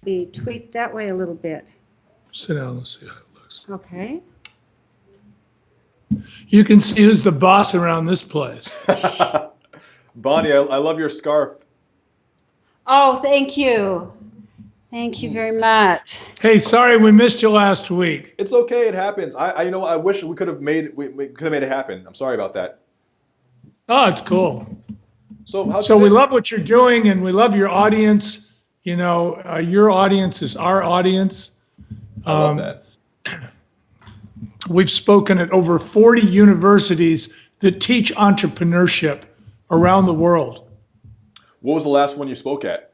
be tweaked that way a little bit. Sit down, let's see how it looks. Okay. You can see who's the boss around this place. Bonnie, I love your scarf. Oh, thank you. Thank you very much. Hey, sorry we missed you last week. It's okay. It happens. I I wish we could have made it happen. I'm sorry about that. Oh, it's cool. So we love what you're doing, and we love your audience. You know, your audience is our audience. I love that. We've spoken at over 40 universities that teach entrepreneurship around the world. What was the last one you spoke at?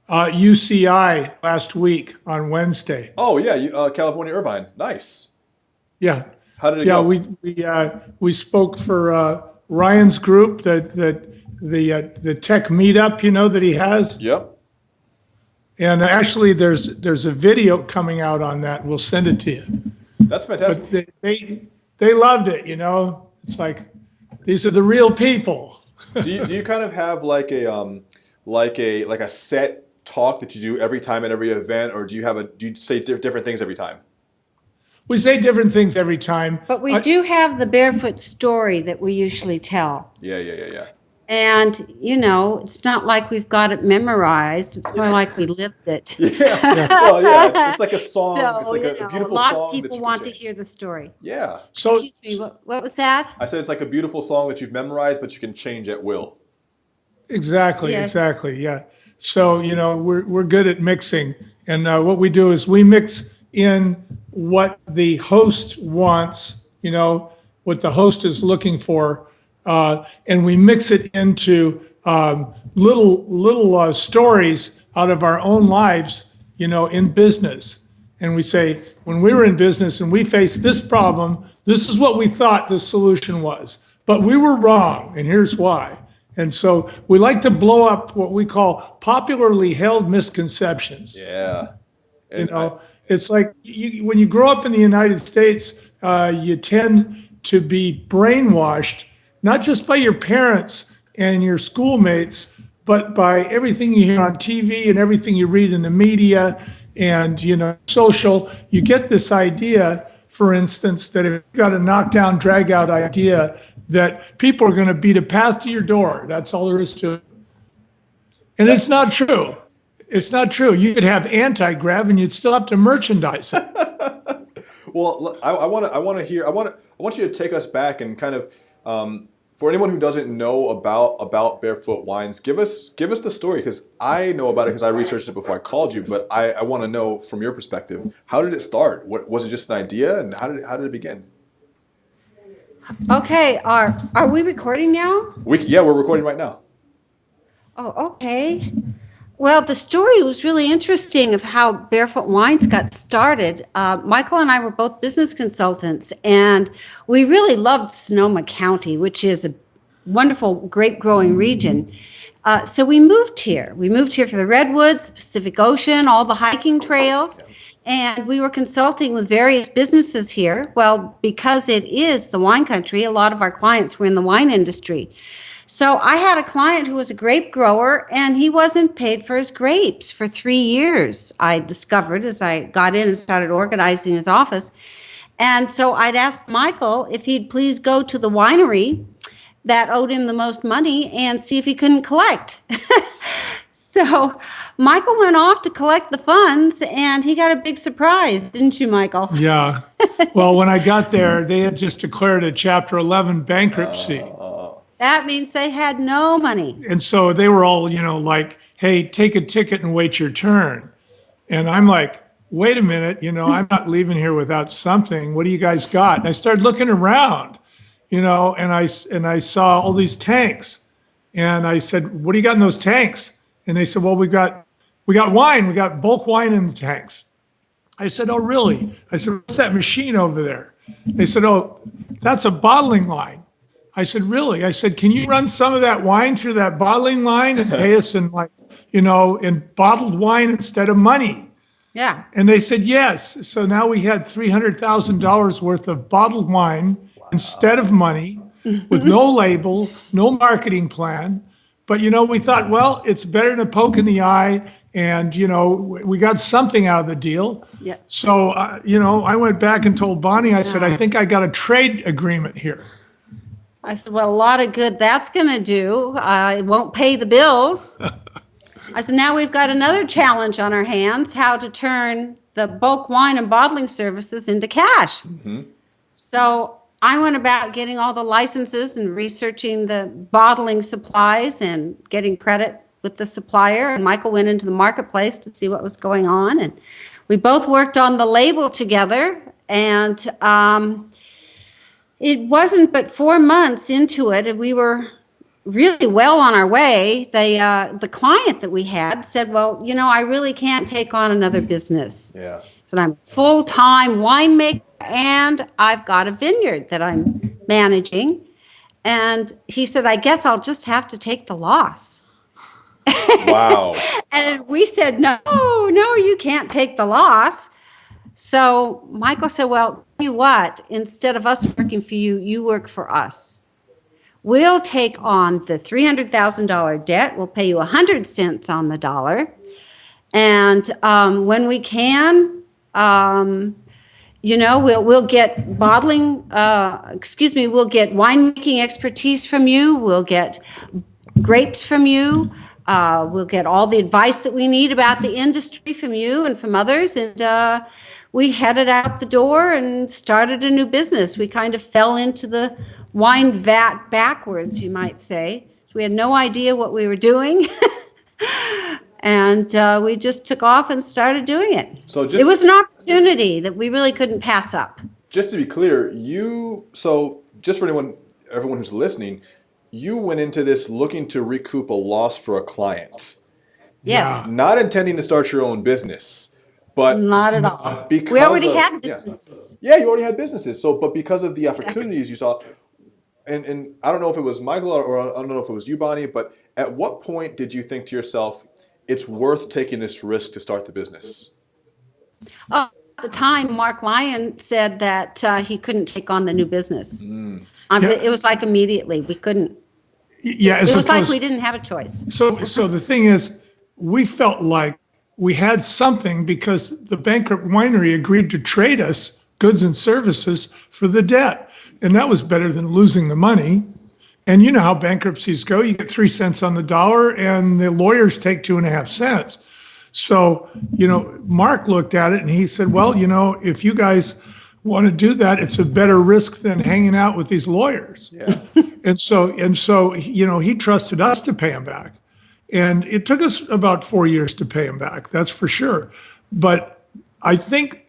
UCI last week on Wednesday. Oh yeah, California Irvine. Nice. Yeah. How did it go? We spoke for Ryan's group, the tech meetup, you know, that he has. Yep. And actually, there's a video coming out on that. We'll send it to you. That's fantastic. But they loved it, you know. It's like these are the real people. do you kind of have like a set talk that you do every time at every event, or do you say different things every time? We say different things every time. But we do have the barefoot story that we usually tell. Yeah. And, you know, it's not like we've got it memorized. It's more like we lived it. Yeah. Well, yeah. It's like a song. So, it's like a beautiful a lot song of people want to hear the story. Yeah. So, excuse me, what was that? I said it's like a beautiful song that you've memorized, but you can change at will. Exactly. Yes. Yeah. So, you know, we're good at mixing. And what we do is we mix in what the host wants, you know, what the host is looking for, and we mix it into little stories out of our own lives, you know, in business. And we say, when we were in business and we faced this problem, this is what we thought the solution was, but we were wrong, and here's why. And so we like to blow up what we call popularly held misconceptions. Yeah. And you know, it's like when you grow up in the United States, you tend to be brainwashed, not just by your parents and your schoolmates, but by everything you hear on TV and everything you read in the media and, you know, social. You get this idea, for instance, that if you've got a knockdown, drag out idea, that people are going to beat a path to your door. That's all there is to it. And it's not true. It's not true. You could have anti-grav and you'd still have to merchandise it. Well, I want you to take us back and kind of, for anyone who doesn't know about Barefoot Wines, give us the story, because I know about it because I researched it before I called you, but I want to know from your perspective, how did it start? What was it, just an idea, and how did it begin? Okay, are we recording now? We're recording right now. Oh, okay. Well, the story was really interesting of how Barefoot Wines got started. Michael and I were both business consultants, and we really loved Sonoma County, which is a wonderful grape growing region. So we moved here. We moved here for the redwoods, the Pacific Ocean, all the hiking trails. And we were consulting with various businesses here. Well, because it is the wine country, a lot of our clients were in the wine industry. So I had a client who was a grape grower, and he wasn't paid for his grapes for 3 years, I discovered as I got in and started organizing his office. And so I'd asked Michael if he'd please go to the winery that owed him the most money and see if he couldn't collect. So Michael went off to collect the funds, and he got a big surprise, didn't you, Michael? Yeah. Well, when I got there, they had just declared a Chapter 11 bankruptcy. That means they had no money. And so they were all, you know, like, hey, take a ticket and wait your turn. And I'm like, wait a minute, you know, I'm not leaving here without something. What do you guys got? And I started looking around, you know, and I saw all these tanks. And I said, what do you got in those tanks? And they said, well, we got wine. We got bulk wine in the tanks. I said, oh, really? I said, what's that machine over there? They said, oh, that's a bottling line. I said, really? I said, can you run some of that wine through that bottling line and pay us in, like, you know, in bottled wine instead of money? Yeah. And they said, yes. So now we had $300,000 worth of bottled wine instead of money, with no label, no marketing plan. But, we thought, well, it's better than a poke in the eye. And, we got something out of the deal. Yes. So, I went back and told Bonnie, I said, I think I got a trade agreement here. I said, well, a lot of good that's going to do. It won't pay the bills. I said, now we've got another challenge on our hands, how to turn the bulk wine and bottling services into cash. Mm-hmm. So I went about getting all the licenses and researching the bottling supplies and getting credit with the supplier. And Michael went into the marketplace to see what was going on. And we both worked on the label together. And it wasn't but 4 months into it, and we were really well on our way. The client that we had said, well, I really can't take on another business. Yeah. So I'm a full-time winemaker, and I've got a vineyard that I'm managing. And he said, I guess I'll just have to take the loss. Wow. And we said, no, you can't take the loss. So Michael said, well, tell you what, instead of us working for you, you work for us. We'll take on the $300,000 debt. We'll pay you 100 cents on the dollar. And when we can, we'll get we'll get winemaking expertise from you. We'll get grapes from you. We'll get all the advice that we need about the industry from you and from others. And we headed out the door and started a new business. We kind of fell into the wine vat backwards, you might say. So we had no idea what we were doing. And we just took off and started doing it. It was an opportunity that we really couldn't pass up. Just to be clear, just for everyone who's listening, you went into this looking to recoup a loss for a client. Yes. Not intending to start your own business. But not at all. We already had businesses. Yeah, you already had businesses. But because of the opportunities you saw, and I don't know if it was Michael or I don't know if it was you, Bonnie, but at what point did you think to yourself, it's worth taking this risk to start the business? At the time, Mark Lyon said that he couldn't take on the new business. It was like immediately. We couldn't. Yeah, it was like we didn't have a choice. So the thing is, we felt like we had something because the bankrupt winery agreed to trade us goods and services for the debt. And that was better than losing the money. And you know how bankruptcies go. You get 3 cents on the dollar and the lawyers take 2.5 cents. So, Mark looked at it and he said, well, if you guys want to do that, it's a better risk than hanging out with these lawyers. Yeah. And so, he trusted us to pay him back. And it took us about 4 years to pay him back, that's for sure. But I think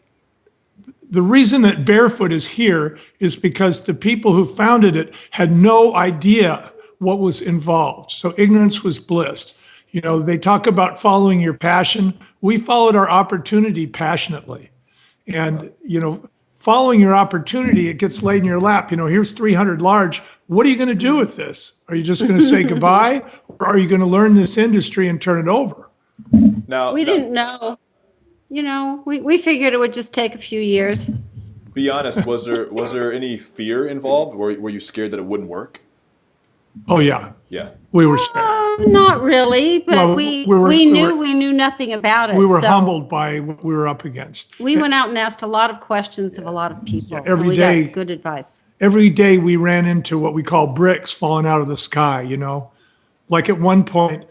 the reason that Barefoot is here is because the people who founded it had no idea what was involved. So ignorance was bliss. They talk about following your passion. We followed our opportunity passionately. And, following your opportunity, it gets laid in your lap. Here's 300 large. What are you going to do with this? Are you just going to say goodbye? Or are you going to learn this industry and turn it over? We didn't know. We figured it would just take a few years. Be honest, was there any fear involved? Were you scared that it wouldn't work? Oh, yeah. Yeah. We were scared. Not really, but we knew nothing about it. We were humbled by what we were up against. We went out and asked a lot of questions of a lot of people. Every and we day, got good advice. Every day we ran into what we call bricks falling out of the sky, Like at one point,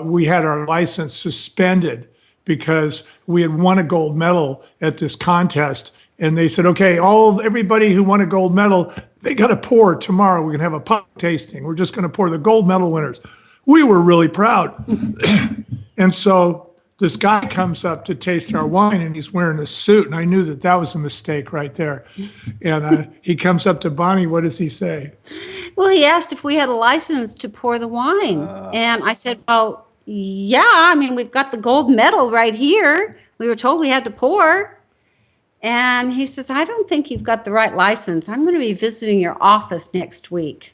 we had our license suspended because we had won a gold medal at this contest. And they said, okay, everybody who won a gold medal, they got to pour tomorrow. We're going to have a pub tasting. We're just going to pour the gold medal winners. We were really proud. And so this guy comes up to taste our wine and he's wearing a suit. And I knew that was a mistake right there. And he comes up to Bonnie. What does he say? Well, he asked if we had a license to pour the wine. And I said, well, yeah, we've got the gold medal right here. We were told we had to pour. And he says, I don't think you've got the right license. I'm going to be visiting your office next week.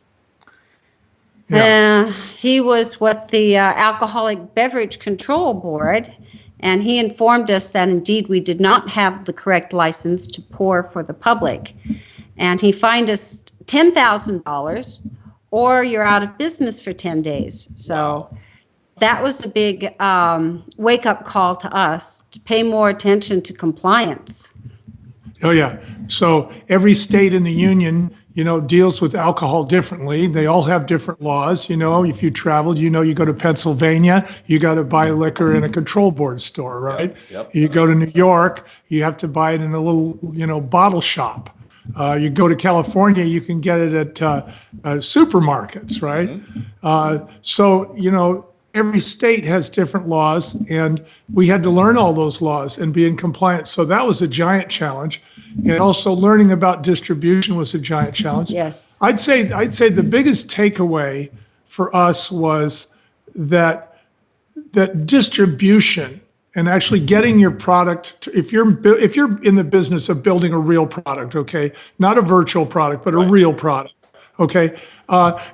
Yeah. He was with the Alcoholic Beverage Control Board, and he informed us that indeed we did not have the correct license to pour for the public. And he fined us $10,000 or you're out of business for 10 days. So that was a big wake-up call to us to pay more attention to compliance. Oh, yeah. So every state in the union, deals with alcohol differently. They all have different laws. If you traveled, you go to Pennsylvania, you got to buy liquor in a control board store, right? Yep. You go to New York, you have to buy it in a little, bottle shop. You go to California, you can get it at supermarkets, right? So, every state has different laws, and we had to learn all those laws and be in compliance. So that was a giant challenge. And also learning about distribution was a giant challenge. Yes. I'd say the biggest takeaway for us was that distribution and actually getting your product if you're in the business of building a real product, okay, not a virtual product, but a real product, okay,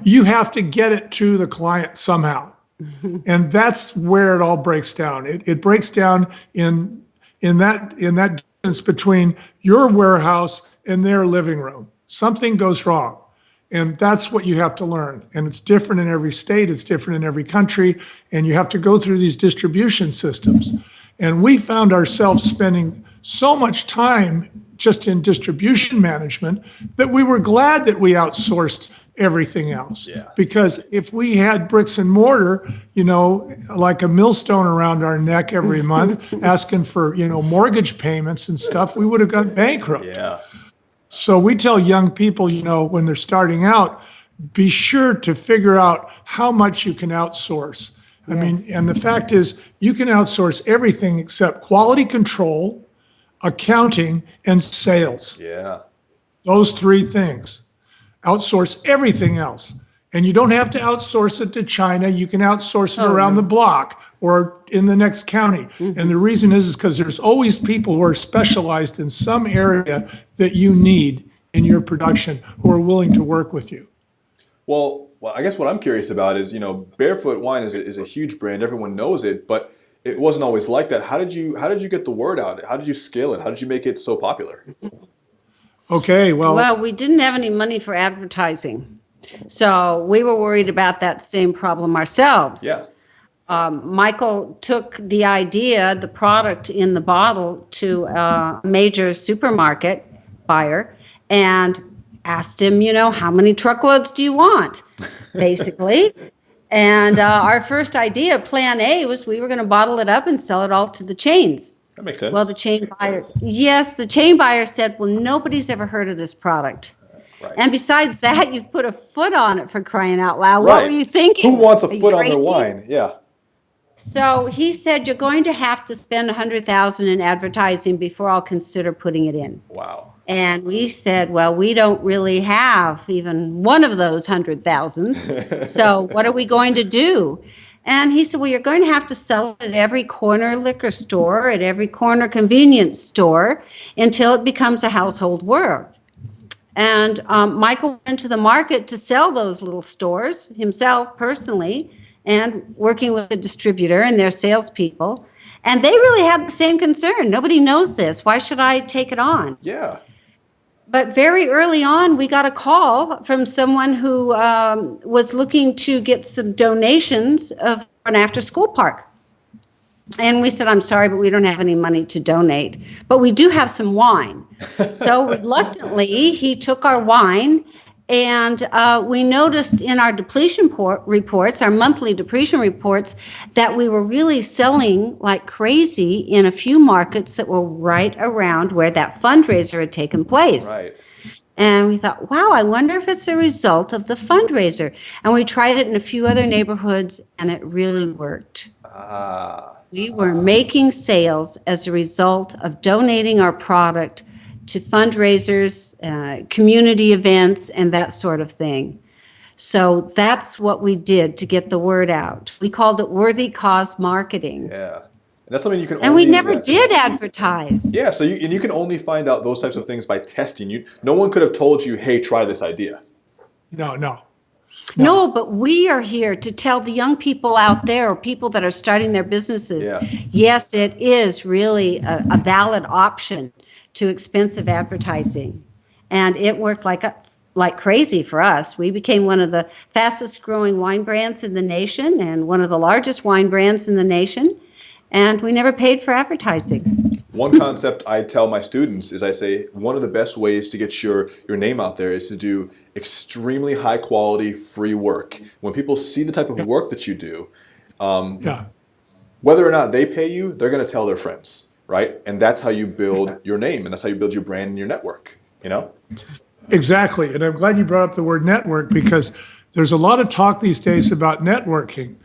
you have to get it to the client somehow. And that's where it all breaks down. It breaks down in that distance between your warehouse and their living room. Something goes wrong. And that's what you have to learn. And it's different in every state, it's different in every country, and you have to go through these distribution systems. And we found ourselves spending so much time just in distribution management that we were glad that we outsourced everything else. Yeah. Because if we had bricks and mortar, like a millstone around our neck every month, asking for, mortgage payments and stuff, we would have gone bankrupt. Yeah. So we tell young people, when they're starting out, be sure to figure out how much you can outsource. I mean, and the fact is, you can outsource everything except quality control, accounting, and sales. Yeah. Those three things. Outsource everything else. And you don't have to outsource it to China. You can outsource it around the block or in the next county. And the reason is because there's always people who are specialized in some area that you need in your production who are willing to work with you. Well, I guess what I'm curious about is, Barefoot Wine is a huge brand. Everyone knows it, but it wasn't always like that. How did you get the word out? How did you scale it? How did you make it so popular? Okay, Well, we didn't have any money for advertising. So we were worried about that same problem ourselves. Yeah. Michael took the idea, the product in the bottle, to a major supermarket buyer and asked him, how many truckloads do you want, basically. And our first idea, plan A, was we were going to bottle it up and sell it all to the chains. That makes sense. Well, the chain buyer said, well, nobody's ever heard of this product. Right. And besides that, you've put a foot on it, for crying out loud. Right. What were you thinking? Who wants a Are you foot on their crazy? wine? Yeah. So he said, you're going to have to spend $100,000 in advertising before I'll consider putting it in. Wow. And we said, well, we don't really have even one of those 100,000s. So what are we going to do? And he said, well, you're going to have to sell it at every corner liquor store, at every corner convenience store, until it becomes a household word. And Michael went to the market to sell those little stores himself personally, and working with the distributor and their salespeople. And they really had the same concern. Nobody knows this. Why should I take it on? Yeah. But very early on, we got a call from someone who was looking to get some donations of an after-school park. And we said, I'm sorry, but we don't have any money to donate. But we do have some wine. So reluctantly, he took our wine, and we noticed in our depletion reports, our monthly depletion reports, that we were really selling like crazy in a few markets that were right around where that fundraiser had taken place. Right. And we thought, wow, I wonder if it's a result of the fundraiser. And we tried it in a few other neighborhoods, and it really worked. We were making sales as a result of donating our product to fundraisers, community events, and that sort of thing. So that's what we did to get the word out. We called it worthy cause marketing. Yeah. And that's something you can And we never did advertise. Yeah, so you can only find out those types of things by testing. No one could have told you, hey, try this idea. No, but we are here to tell the young people out there, or people that are starting their businesses, yes, it is really a valid option to expensive advertising. And it worked like like crazy for us. We became one of the fastest growing wine brands in the nation and one of the largest wine brands in the nation. And we never paid for advertising. One concept I tell my students is I say one of the best ways to get your name out there is to do extremely high quality free work. When people see the type of work that you do, Yeah. whether or not they pay you, they're going to tell their friends, right? And that's how you build your name, and that's how you build your brand and your network, you know? Exactly. And I'm glad you brought up the word network, because there's a lot of talk these days about networking.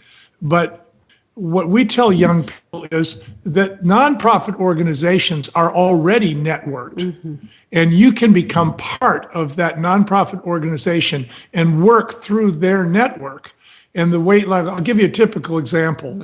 But what we tell young people is that nonprofit organizations are already networked. And you can become part of that nonprofit organization and work through their network. And the way, like, I'll give you a typical example.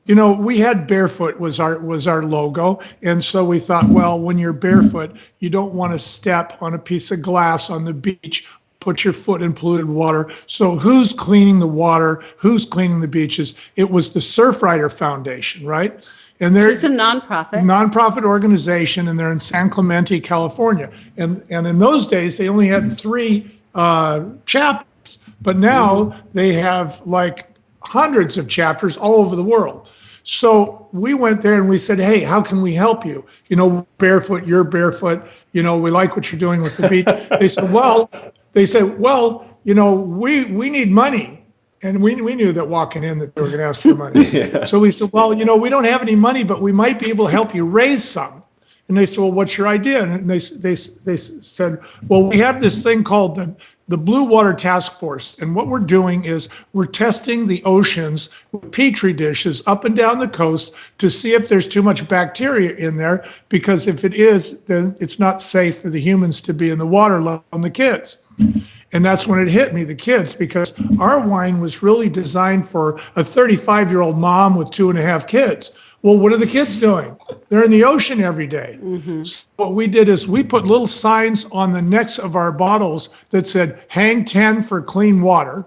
We had Barefoot was our logo, and so we thought, well, when you're barefoot, you don't want to step on a piece of glass on the beach, put your foot in polluted water. So who's cleaning the water? Who's cleaning the beaches? It was the Surfrider Foundation, right? And they're It's a nonprofit. nonprofit organization, and they're in San Clemente, California. And in those days, they only had 3 chapters. But now they have like hundreds of chapters all over the world. So we went there and we said, hey, how can we help you? Barefoot, you're barefoot. We like what you're doing with the beach. They said, well, we need money. And we knew that walking in that they were going to ask for money. Yeah. So we said, well, we don't have any money, but we might be able to help you raise some. And they said, well, what's your idea? And they said, well, we have this thing called the Blue Water Task Force. And what we're doing is we're testing the oceans with Petri dishes up and down the coast to see if there's too much bacteria in there, because if it is, then it's not safe for the humans to be in the water, let alone the kids. And that's when it hit me, the kids, because our wine was really designed for a 35-year-old mom with 2.5 kids. Well, what are the kids doing? They're in the ocean every day. So what we did is we put little signs on the necks of our bottles that said, hang 10 for clean water.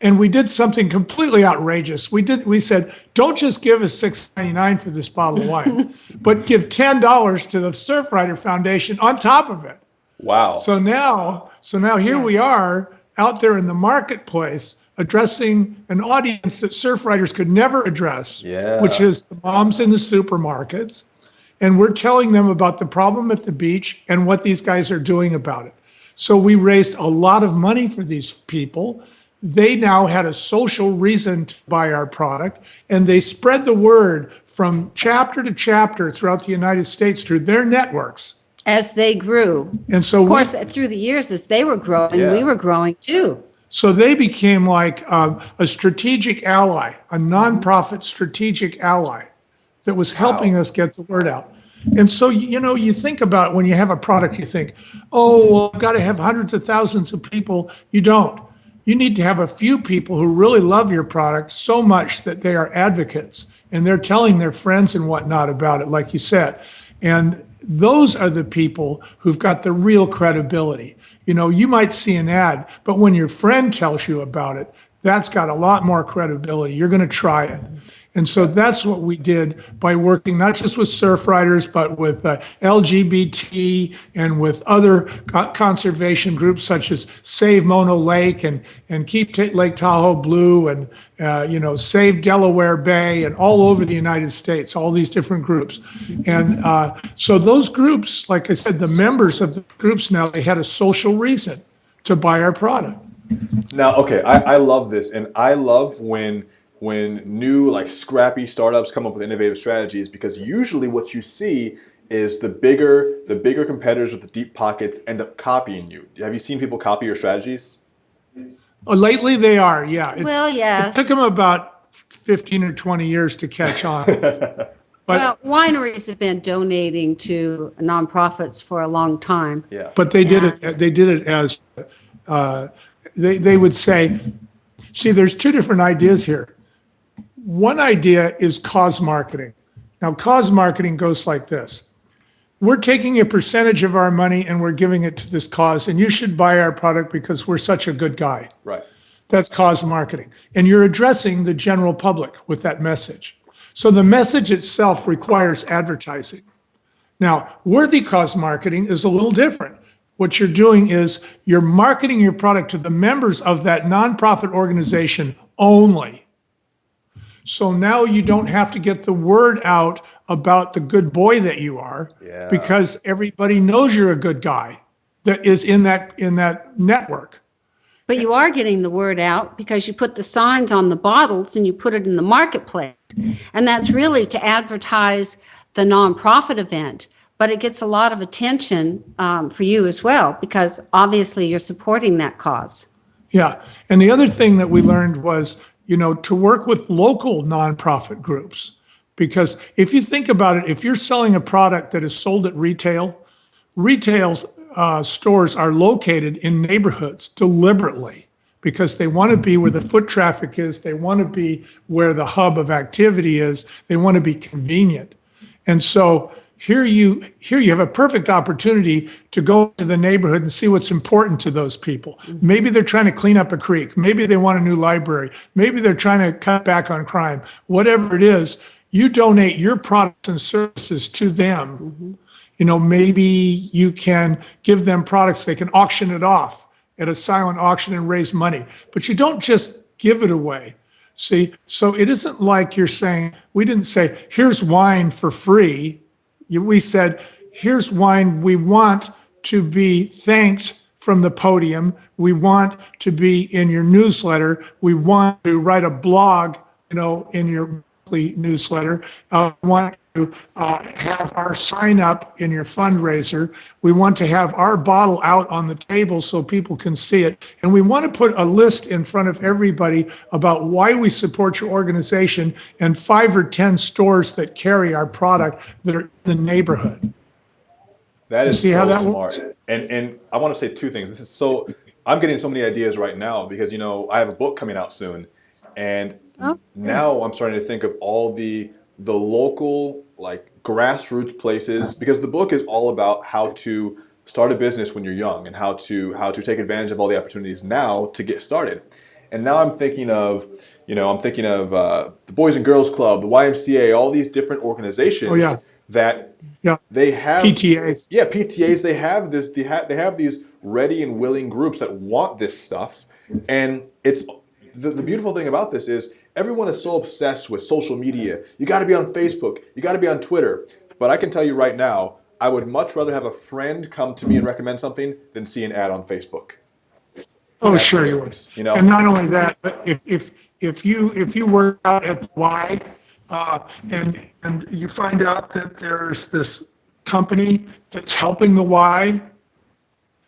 And we did something completely outrageous. We said, don't just give us $6.99 for this bottle of wine, but give $10 to the Surfrider Foundation on top of it. Wow. So now here we are out there in the marketplace addressing an audience that surf riders could never address, which is the moms in the supermarkets. And we're telling them about the problem at the beach and what these guys are doing about it. So we raised a lot of money for these people. They now had a social reason to buy our product, and they spread the word from chapter to chapter throughout the United States through their networks. As they grew. And so of course, through the years, as they were growing, we were growing too. So they became like a strategic ally, a nonprofit strategic ally that was helping us get the word out. And so, you think about when you have a product, you think, oh, well, I've got to have hundreds of thousands of people. You don't. You need to have a few people who really love your product so much that they are advocates and they're telling their friends and whatnot about it, like you said. And those are the people who've got the real credibility. You might see an ad, but when your friend tells you about it, that's got a lot more credibility. You're going to try it. And so that's what we did by working not just with surf riders, but with LGBT and with other conservation groups such as Save Mono Lake and Keep Lake Tahoe Blue and Save Delaware Bay and all over the United States, all these different groups. And so those groups, like I said, the members of the groups now, they had a social reason to buy our product. Now, okay, I love this, and I love when new, like, scrappy startups come up with innovative strategies, because usually what you see is the bigger competitors with the deep pockets end up copying you. Have you seen people copy your strategies? Lately they are, yeah. Yes. It took them about 15 or 20 years to catch on. Well, wineries have been donating to nonprofits for a long time. Yeah. But they did it as they would say, see, there's 2 different ideas here. One idea is cause marketing. Now, cause marketing goes like this. We're taking a percentage of our money and we're giving it to this cause, and you should buy our product because we're such a good guy. Right. That's cause marketing. And you're addressing the general public with that message. So the message itself requires advertising. Now, worthy cause marketing is a little different. what you're doing is you're marketing your product to the members of that nonprofit organization only. So now you don't have to get the word out about the good boy that you are, Yeah. because everybody knows you're a good guy that is in that network. But you are getting the word out because you put the signs on the bottles and you put it in the marketplace. And that's really to advertise the nonprofit event. But it gets a lot of attention for you as well, because obviously you're supporting that cause. Yeah. And the other thing that we learned was, to work with local nonprofit groups. Because if you think about it, if you're selling a product that is sold at retail stores are located in neighborhoods deliberately because they want to be where the foot traffic is. They want to be where the hub of activity is. They want to be convenient. And so here you have a perfect opportunity to go to the neighborhood and see what's important to those people. Maybe they're trying to clean up a creek. Maybe they want a new library. Maybe they're trying to cut back on crime. Whatever it is, you donate your products and services to them. Maybe you can give them products, they can auction it off at a silent auction and raise money. But you don't just give it away. See, so it isn't like we didn't say, here's wine for free. We said, here's wine we want to be thanked from the podium. We want to be in your newsletter. We want to write a blog, in your monthly newsletter. We want to have our sign up in your fundraiser. We want to have our bottle out on the table so people can see it. And we want to put a list in front of everybody about why we support your organization and 5 or 10 stores that carry our product that are in the neighborhood. That is see how so that smart. works? And I want to say two things. I'm getting so many ideas right now because, I have a book coming out soon. And now I'm starting to think of all the local, like, grassroots places, because the book is all about how to start a business when you're young and how to take advantage of all the opportunities now to get started. And now I'm thinking of the Boys and Girls Club, the YMCA, all these different organizations that they have PTAs. Yeah, PTAs. They have this. They have these ready and willing groups that want this stuff, and it's the beautiful thing about this is everyone is so obsessed with social media. You got to be on Facebook. You got to be on Twitter. But I can tell you right now, I would much rather have a friend come to me and recommend something than see an ad on Facebook. Oh, That's sure what you it would. is, And not only that, but if you work out at the Y, and you find out that there's this company that's helping the Y,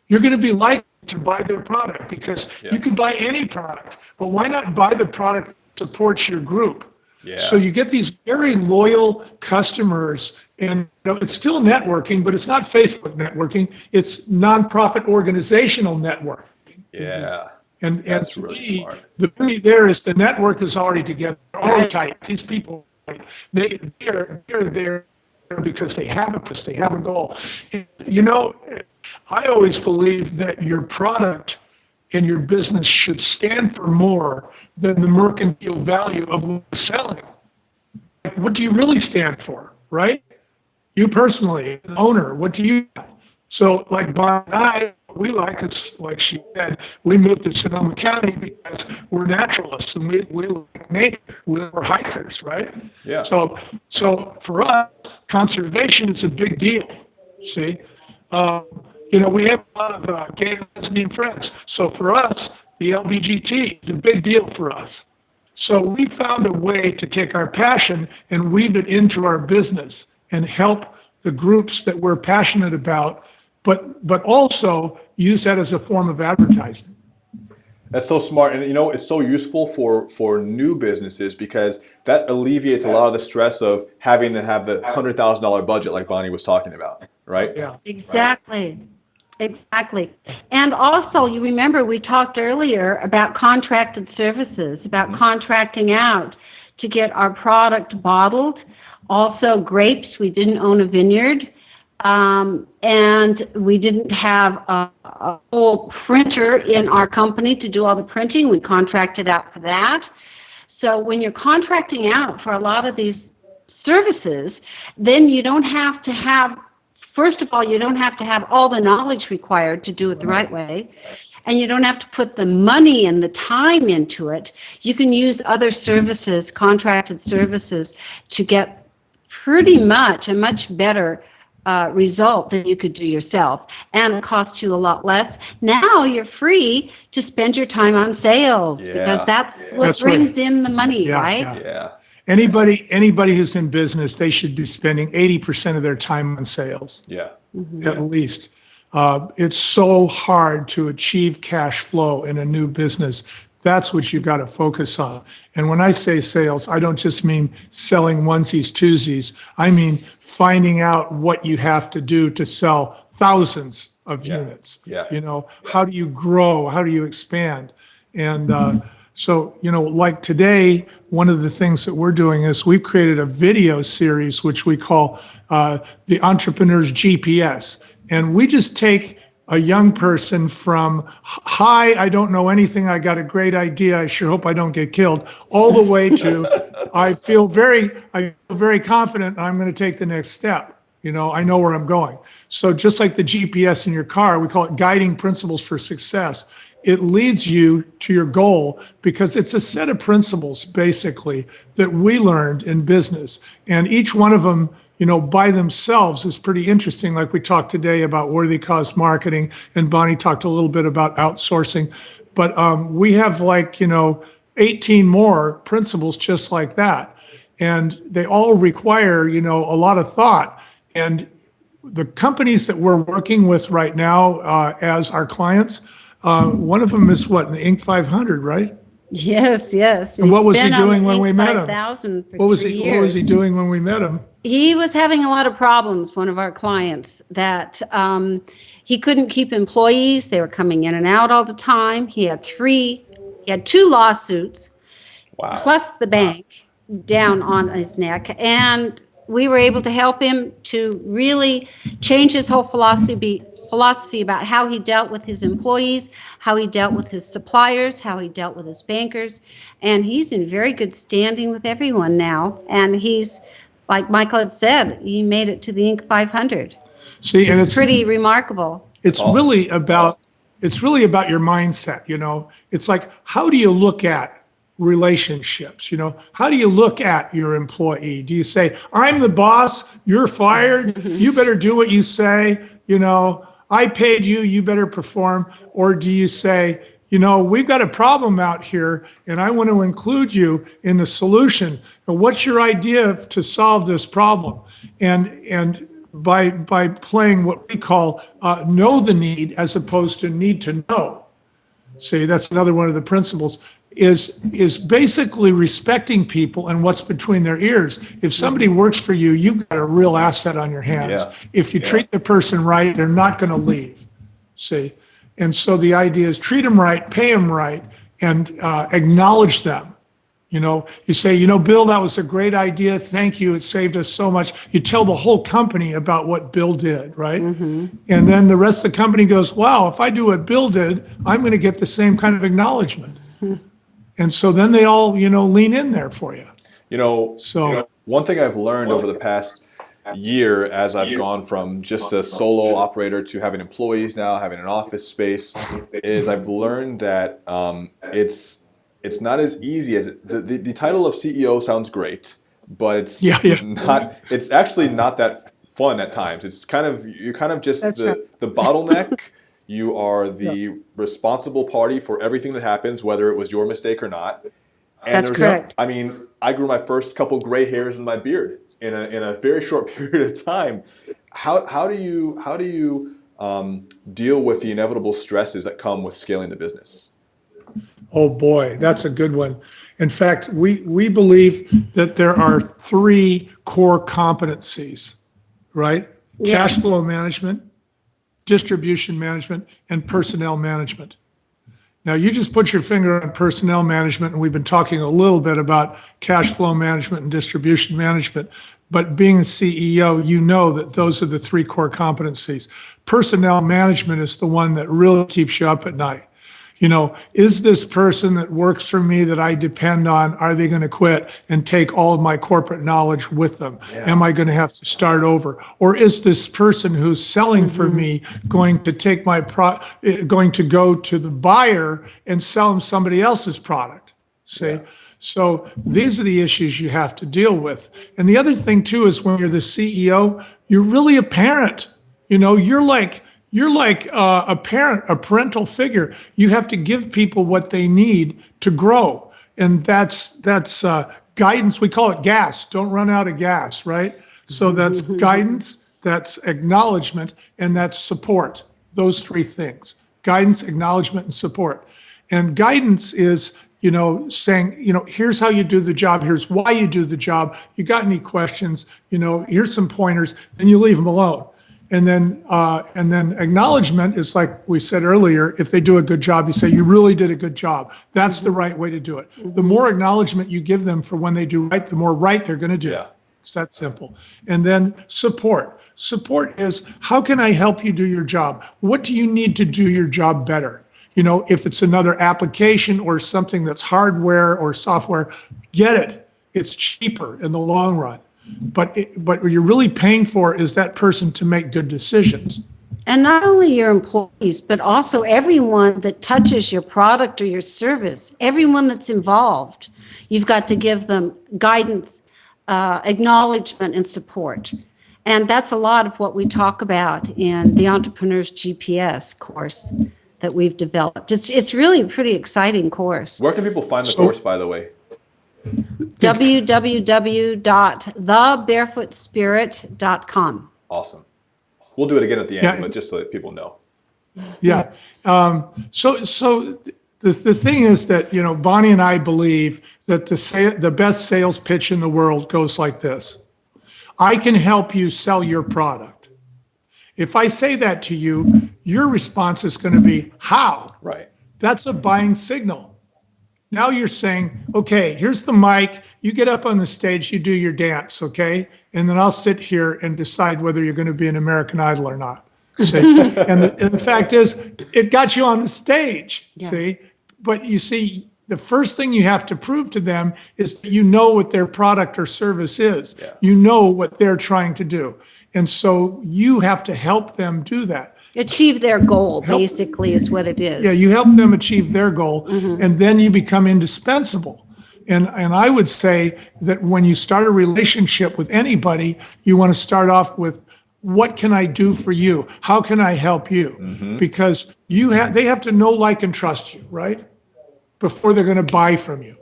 you're going to be likely to buy their product because you can buy any product, but why not buy the product that supports your group? Yeah. So you get these very loyal customers, and it's still networking, but it's not Facebook networking. It's nonprofit organizational networking. Yeah. And That's to really me, smart. the beauty there is the network is already together, already tight. These people, they're there because they have a purpose, they have a goal. I always believe that your product and your business should stand for more than the mercantile value of what you're selling. What do you really stand for, right? You personally, an owner, what do you? So, like Bonnie and I, we like, it's like she said, we moved to Sonoma County because we're naturalists and we like nature. We're hikers, right? Yeah. So for us, conservation is a big deal. See, we have a lot of gay and lesbian friends. So for us, the LBGT is a big deal for us. So we found a way to take our passion and weave it into our business and help the groups that we're passionate about, but also use that as a form of advertising. That's so smart. And it's so useful for new businesses because that alleviates a lot of the stress of having to have the $100,000 budget like Bonnie was talking about, right? Yeah. Exactly. And also, you remember we talked earlier about contracted services, about contracting out to get our product bottled. Also, grapes. We didn't own a vineyard. And we didn't have a whole printer in our company to do all the printing. We contracted out for that. So when you're contracting out for a lot of these services, then you don't have to have first of all, you don't have to have all the knowledge required to do it the right way. And you don't have to put the money and the time into it. You can use other services, contracted services, to get pretty much a much better result than you could do yourself. And it costs you a lot less. Now you're free to spend your time on sales because that's what brings in the money, right? Yeah. Anybody who's in business, they should be spending 80% of their time on sales. Yeah. At least. It's so hard to achieve cash flow in a new business. That's what you got to focus on. And when I say sales, I don't just mean selling onesies, twosies. I mean finding out what you have to do to sell thousands of units. Yeah. How do you grow? How do you expand? And so, like today, one of the things that we're doing is we've created a video series, which we call the Entrepreneur's GPS. And we just take a young person from, hi, I don't know anything, I got a great idea, I sure hope I don't get killed, all the way to, I feel very confident I'm going to take the next step. I know where I'm going. So just like the GPS in your car, we call it guiding principles for success. It leads you to your goal because it's a set of principles, basically, that we learned in business. And each one of them, by themselves is pretty interesting. Like we talked today about worthy cause marketing, and Bonnie talked a little bit about outsourcing. But we have 18 more principles just like that. And they all require, a lot of thought. And the companies that we're working with right now as our clients, one of them is what, in the Inc. 500, right? Yes. And what was he doing when we met him? What was he doing when we met him? He was having a lot of problems, one of our clients, that he couldn't keep employees. They were coming in and out all the time. He had two lawsuits, plus the bank down on his neck. And we were able to help him to really change his whole philosophy about how he dealt with his employees, how he dealt with his suppliers, how he dealt with his bankers. And he's in very good standing with everyone now. And he's, like Michael had said, he made it to the Inc. 500. See, and it's pretty remarkable. It's awesome. really about your mindset. It's like, how do you look at relationships? How do you look at your employee? Do you say, I'm the boss, you're fired, you better do what you say, I paid you, you better perform? Or do you say, we've got a problem out here and I want to include you in the solution. And what's your idea to solve this problem? And by playing what we call know the need as opposed to need to know. See, that's another one of the principles, is basically respecting people and what's between their ears. If somebody works for you, you've got a real asset on your hands. If you treat the person right, they're not going to leave. See? And so the idea is treat them right, pay them right, and acknowledge them. You say, Bill, that was a great idea. Thank you. It saved us so much. You tell the whole company about what Bill did, right? Mm-hmm. And then the rest of the company goes, wow, if I do what Bill did, I'm going to get the same kind of acknowledgement. Mm-hmm. And so then they all, lean in there for you. One thing I've learned over the past year as I've gone from just a solo operator to having employees now, having an office space, is I've learned that it's not as easy as the title of CEO sounds great, but it's not. It's actually not that fun at times. It's you're kind of just the bottleneck. You are the responsible party for everything that happens, whether it was your mistake or not. And that's correct. I grew my first couple gray hairs in my beard in a very short period of time. How do you deal with the inevitable stresses that come with scaling the business? Oh boy, that's a good one. In fact, we believe that there are 3 core competencies, right? Yes. Cash flow management, distribution management, and personnel management. Now, you just put your finger on personnel management, and we've been talking a little bit about cash flow management and distribution management, but being a CEO, you know that those are the 3 core competencies. Personnel management is the one that really keeps you up at night. Is this person that works for me that I depend on, are they going to quit and take all of my corporate knowledge with them? Yeah. Am I going to have to start over? Or is this person who's selling for me going to take going to go to the buyer and sell them somebody else's product? See? Yeah. So these are the issues you have to deal with. And the other thing too is when you're the CEO, you're really a parent. You're like a parent, a parental figure. You have to give people what they need to grow, and that's guidance. We call it gas. Don't run out of gas, right? So that's guidance, that's acknowledgement, and that's support. Those three things: guidance, acknowledgement, and support. And guidance is saying, here's how you do the job. Here's why you do the job. You got any questions? Here's some pointers, and you leave them alone. And then acknowledgement is like we said earlier. If they do a good job, you say, you really did a good job. That's the right way to do it. The more acknowledgement you give them for when they do right, the more right they're going to do. Yeah. It's that simple. And then support. Support is, how can I help you do your job? What do you need to do your job better? If it's another application or something that's hardware or software, get it. It's cheaper in the long run. But what you're really paying for is that person to make good decisions. And not only your employees, but also everyone that touches your product or your service, everyone that's involved. You've got to give them guidance, acknowledgement, and support. And that's a lot of what we talk about in the Entrepreneur's GPS course that we've developed. It's really a pretty exciting course. Where can people find the course, by the way? www.thebarefootspirit.com. Awesome. We'll do it again at the end, Yeah. but just so that people know. Yeah. So the thing is that, Bonnie and I believe that the best sales pitch in the world goes like this. I can help you sell your product. If I say that to you, your response is going to be, how? Right. That's a buying signal. Now you're saying, okay, here's the mic. You get up on the stage, you do your dance, okay? And then I'll sit here and decide whether you're going to be an American Idol or not. See? and the fact is, it got you on the stage, see? But you see, the first thing you have to prove to them is that you know what their product or service is. Yeah. You know what they're trying to do. And so you have to help them do that. Achieve their goal, basically, is what it is. Yeah, you help them achieve their goal, and then you become indispensable. And I would say that when you start a relationship with anybody, you want to start off with, what can I do for you? How can I help you? Because they have to know, like, and trust you, right? Before they're going to buy from you.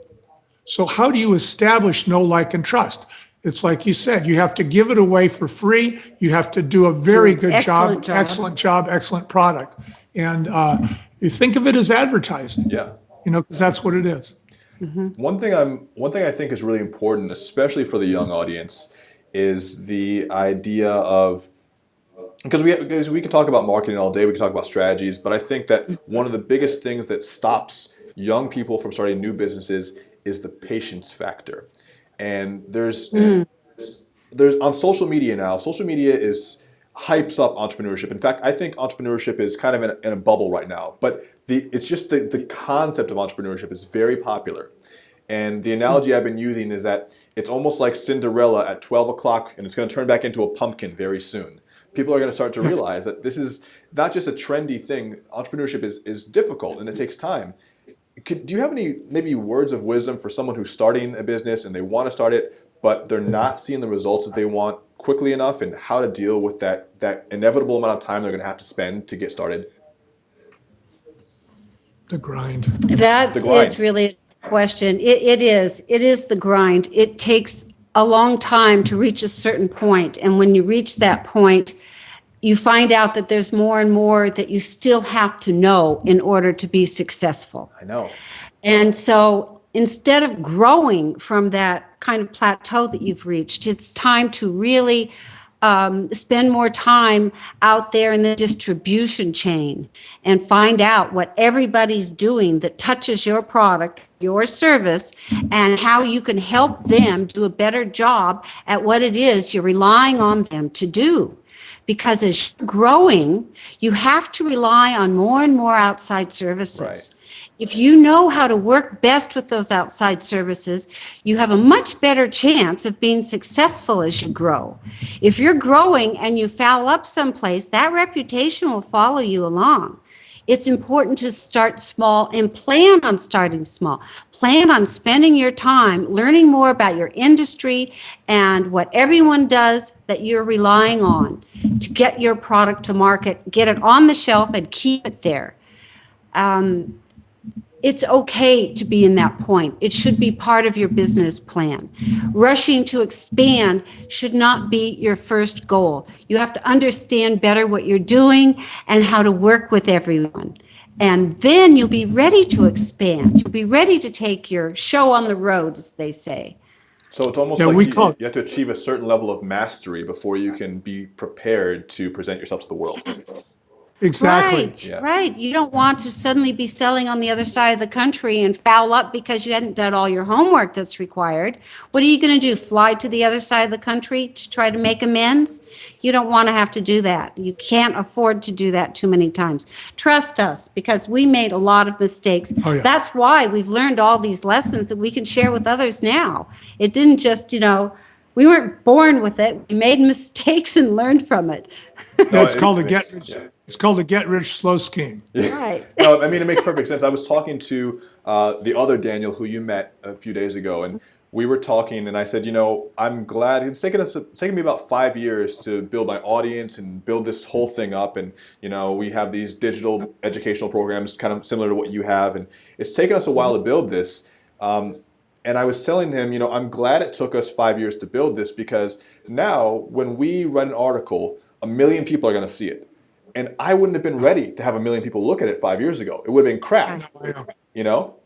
So how do you establish know, like, and trust? It's like you said, you have to give it away for free. You have to do a very good job, excellent job, excellent product. And you think of it as advertising. Yeah. Because that's what it is. One thing I think is really important, especially for the young audience, is the idea of, because we can talk about marketing all day, we can talk about strategies, but I think that one of the biggest things that stops young people from starting new businesses is the patience factor. And there's on social media now, social media hypes up entrepreneurship. In fact, I think entrepreneurship is kind of in a bubble right now, but it's just the concept of entrepreneurship is very popular. And the analogy I've been using is that it's almost like Cinderella at 12 o'clock, and it's going to turn back into a pumpkin very soon. People are going to start to realize that this is not just a trendy thing. Entrepreneurship is difficult and it takes time. Do you have any maybe words of wisdom for someone who's starting a business and they want to start it, but they're not seeing the results that they want quickly enough, and how to deal with that inevitable amount of time they're going to have to spend to get started? The grind. That is really a question. It is the grind. It takes a long time to reach a certain point. And when you reach that point, you find out that there's more and more that you still have to know in order to be successful. I know. And so instead of growing from that kind of plateau that you've reached, it's time to really spend more time out there in the distribution chain and find out what everybody's doing that touches your product, your service, and how you can help them do a better job at what it is you're relying on them to do. because as you're growing, you have to rely on more and more outside services. Right. If you know how to work best with those outside services, you have a much better chance of being successful as you grow. If you're growing and you foul up someplace, that reputation will follow you along. It's important to start small and plan on starting small. Plan on spending your time learning more about your industry and what everyone does that you're relying on to get your product to market, get it on the shelf and keep it there. It's okay to be in that point. It should be part of your business plan. Rushing to expand should not be your first goal. You have to understand better what you're doing and how to work with everyone. And then you'll be ready to expand. You'll be ready to take your show on the road, as they say. So it's almost like you have to achieve a certain level of mastery before you can be prepared to present yourself to the world. Exactly. Right, Yeah. right. You don't want to suddenly be selling on the other side of the country and foul up because you hadn't done all your homework that's required. What are you going to do? Fly to the other side of the country to try to make amends? You don't want to have to do that. You can't afford to do that too many times. Trust us, because we made a lot of mistakes. Oh, yeah. That's why we've learned all these lessons that we can share with others now. It didn't just, we weren't born with it. We made mistakes and learned from it. Yeah, it's called a get rich slow scheme. Right. No, I mean, it makes perfect sense. I was talking to the other Daniel who you met a few days ago, and we were talking, and I said, I'm glad it's taken me about 5 years to build my audience and build this whole thing up. And, we have these digital educational programs kind of similar to what you have. And it's taken us a while to build this. And I was telling him, I'm glad it took us 5 years to build this, because now when we write an article, 1 million people are going to see it. And I wouldn't have been ready to have 1 million people look at it 5 years ago. It would have been crap,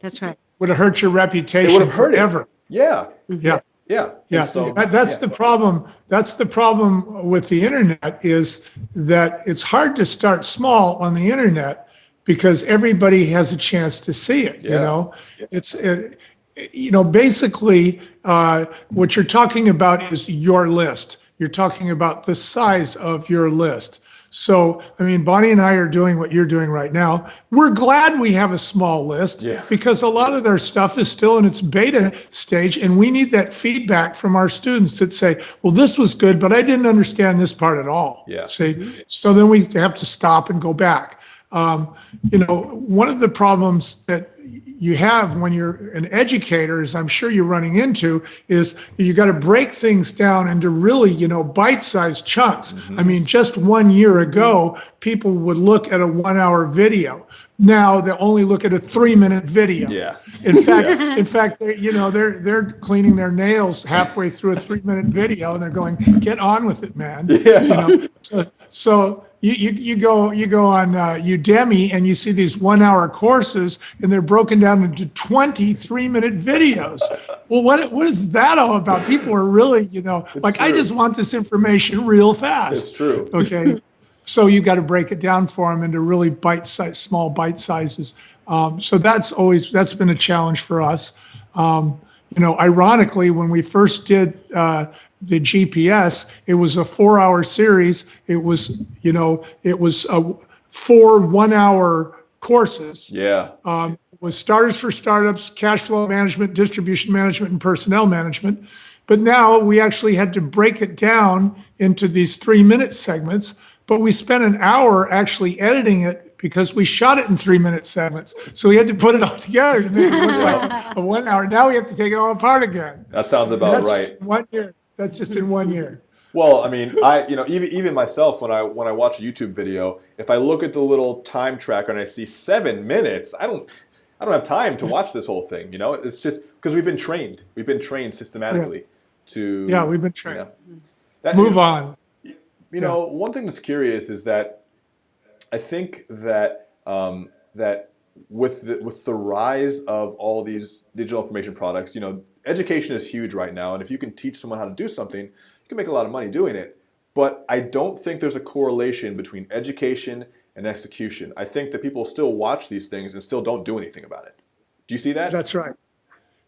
That's right. Would have hurt your reputation. It would have hurt forever. it. Yeah. Yeah. Yeah. Yeah, And so, that's the problem. That's the problem with the internet, is that it's hard to start small on the internet because everybody has a chance to see it. It's basically what you're talking about is your list. You're talking about the size of your list. So, Bonnie and I are doing what you're doing right now. We're glad we have a small list, because a lot of their stuff is still in its beta stage, and we need that feedback from our students that say, well, this was good, but I didn't understand this part at all. Yeah. See, so then we have to stop and go back. One of the problems that you have when you're an educator, as I'm sure you're running into, is you got to break things down into really, bite-sized chunks. Just 1 year ago, people would look at a 1 hour video. Now they only look at a 3-minute video. Yeah. In fact, they're cleaning their nails halfway through a 3-minute video, and they're going, "Get on with it, man." Yeah. So you go on Udemy, and you see these 1 hour courses, and they're broken down into 20 3-minute videos. Well, what is that all about? People are really, I just want this information real fast. It's true. Okay. So you got to break it down for them into really small bite sizes. So that's been a challenge for us. Ironically, when we first did the GPS, it was a 4-hour series. It was 4 1-hour courses. Yeah. It was starters for startups, cash flow management, distribution management, and personnel management. But now we actually had to break it down into these 3-minute segments. But we spent an hour actually editing it because we shot it in 3-minute segments. So we had to put it all together to make it look like a 1 hour. Now we have to take it all apart again. That sounds about That's right. Just 1 year. That's just in 1 year. Well, even myself, when I watch a YouTube video, if I look at the little time tracker and I see 7 minutes, I don't have time to watch this whole thing. It's just because we've been trained. We've been trained systematically to. Yeah, we've been trained. Move on. One thing that's curious is that I think that that with the rise of all these digital information products, education is huge right now, and if you can teach someone how to do something, you can make a lot of money doing it. But I don't think there's a correlation between education and execution. I think that people still watch these things and still don't do anything about it. Do you see that? That's right.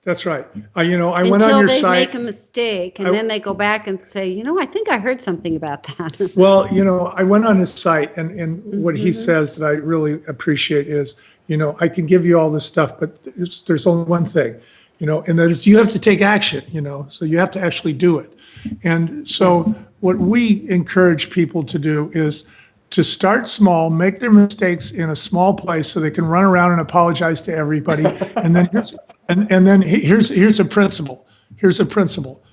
That's right. I went on Until your they site. make a mistake, and then they go back and say, I think I heard something about that. Well, I went on his site, and what he says that I really appreciate is, I can give you all this stuff, but there's only one thing, and that is you have to take action, so you have to actually do it. And so Yes. what we encourage people to do is to start small, make their mistakes in a small place so they can run around and apologize to everybody. And then here's a principle. Here's a principle.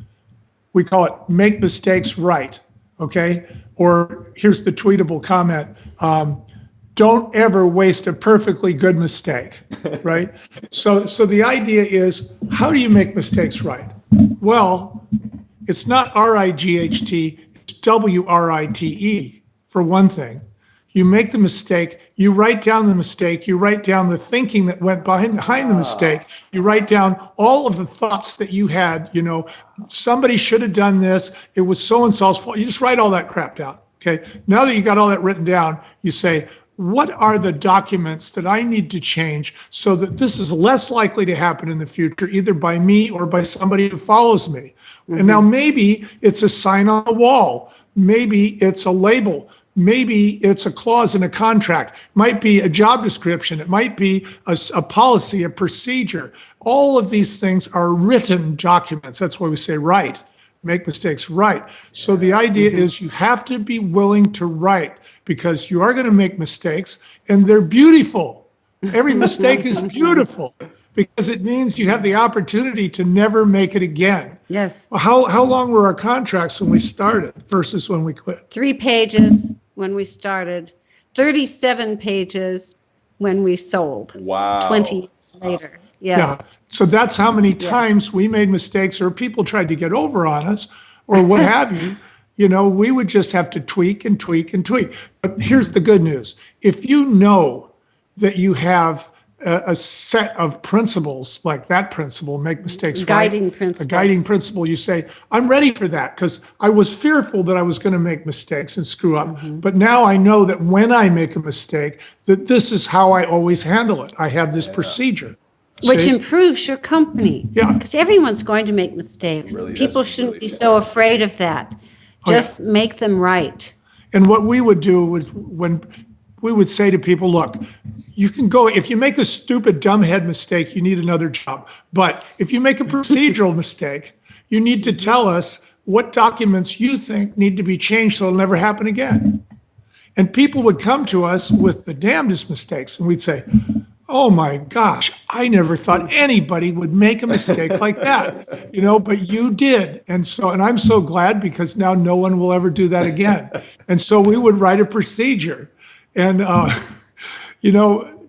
We call it make mistakes right, okay? Or here's the tweetable comment. Don't ever waste a perfectly good mistake, right? So the idea is, how do you make mistakes right? Well, it's not RIGHT, it's WRITE for one thing. You make the mistake, you write down the mistake, you write down the thinking that went behind the mistake, you write down all of the thoughts that you had, somebody should have done this, it was so-and-so's fault. You just write all that crap down, okay? Now that you got all that written down, you say, what are the documents that I need to change so that this is less likely to happen in the future, either by me or by somebody who follows me? And now maybe it's a sign on the wall. Maybe it's a label. Maybe it's a clause in a contract. It might be a job description. It might be a policy, a procedure. All of these things are written documents. That's why we say write. Make mistakes right. So the idea is you have to be willing to write, because you are going to make mistakes and they're beautiful. Every mistake is beautiful because it means you have the opportunity to never make it again. Yes. How long were our contracts when we started versus when we quit? 3 pages when we started, 37 pages when we sold. Wow. 20 years later. Yes. Yeah. So that's how many times we made mistakes or people tried to get over on us or what have you. We would just have to tweak and tweak and tweak. But here's the good news. If you know that you have a set of principles, like that principle, make mistakes Guiding right, principles. a guiding principle, you say, I'm ready for that because I was fearful that I was going to make mistakes and screw up. But now I know that when I make a mistake, that this is how I always handle it. I have this procedure. Which See? improves your company. Yeah. Because everyone's going to make mistakes. Really- People that's shouldn't really be sad. so afraid of that. Just make them right. And what we would do was when we would say to people, look, you can go, if you make a stupid dumbhead mistake, you need another job. But if you make a procedural mistake, you need to tell us what documents you think need to be changed so it'll never happen again. And people would come to us with the damnedest mistakes and we'd say, oh my gosh, I never thought anybody would make a mistake like that, but you did. And I'm so glad because now no one will ever do that again. And so we would write a procedure and,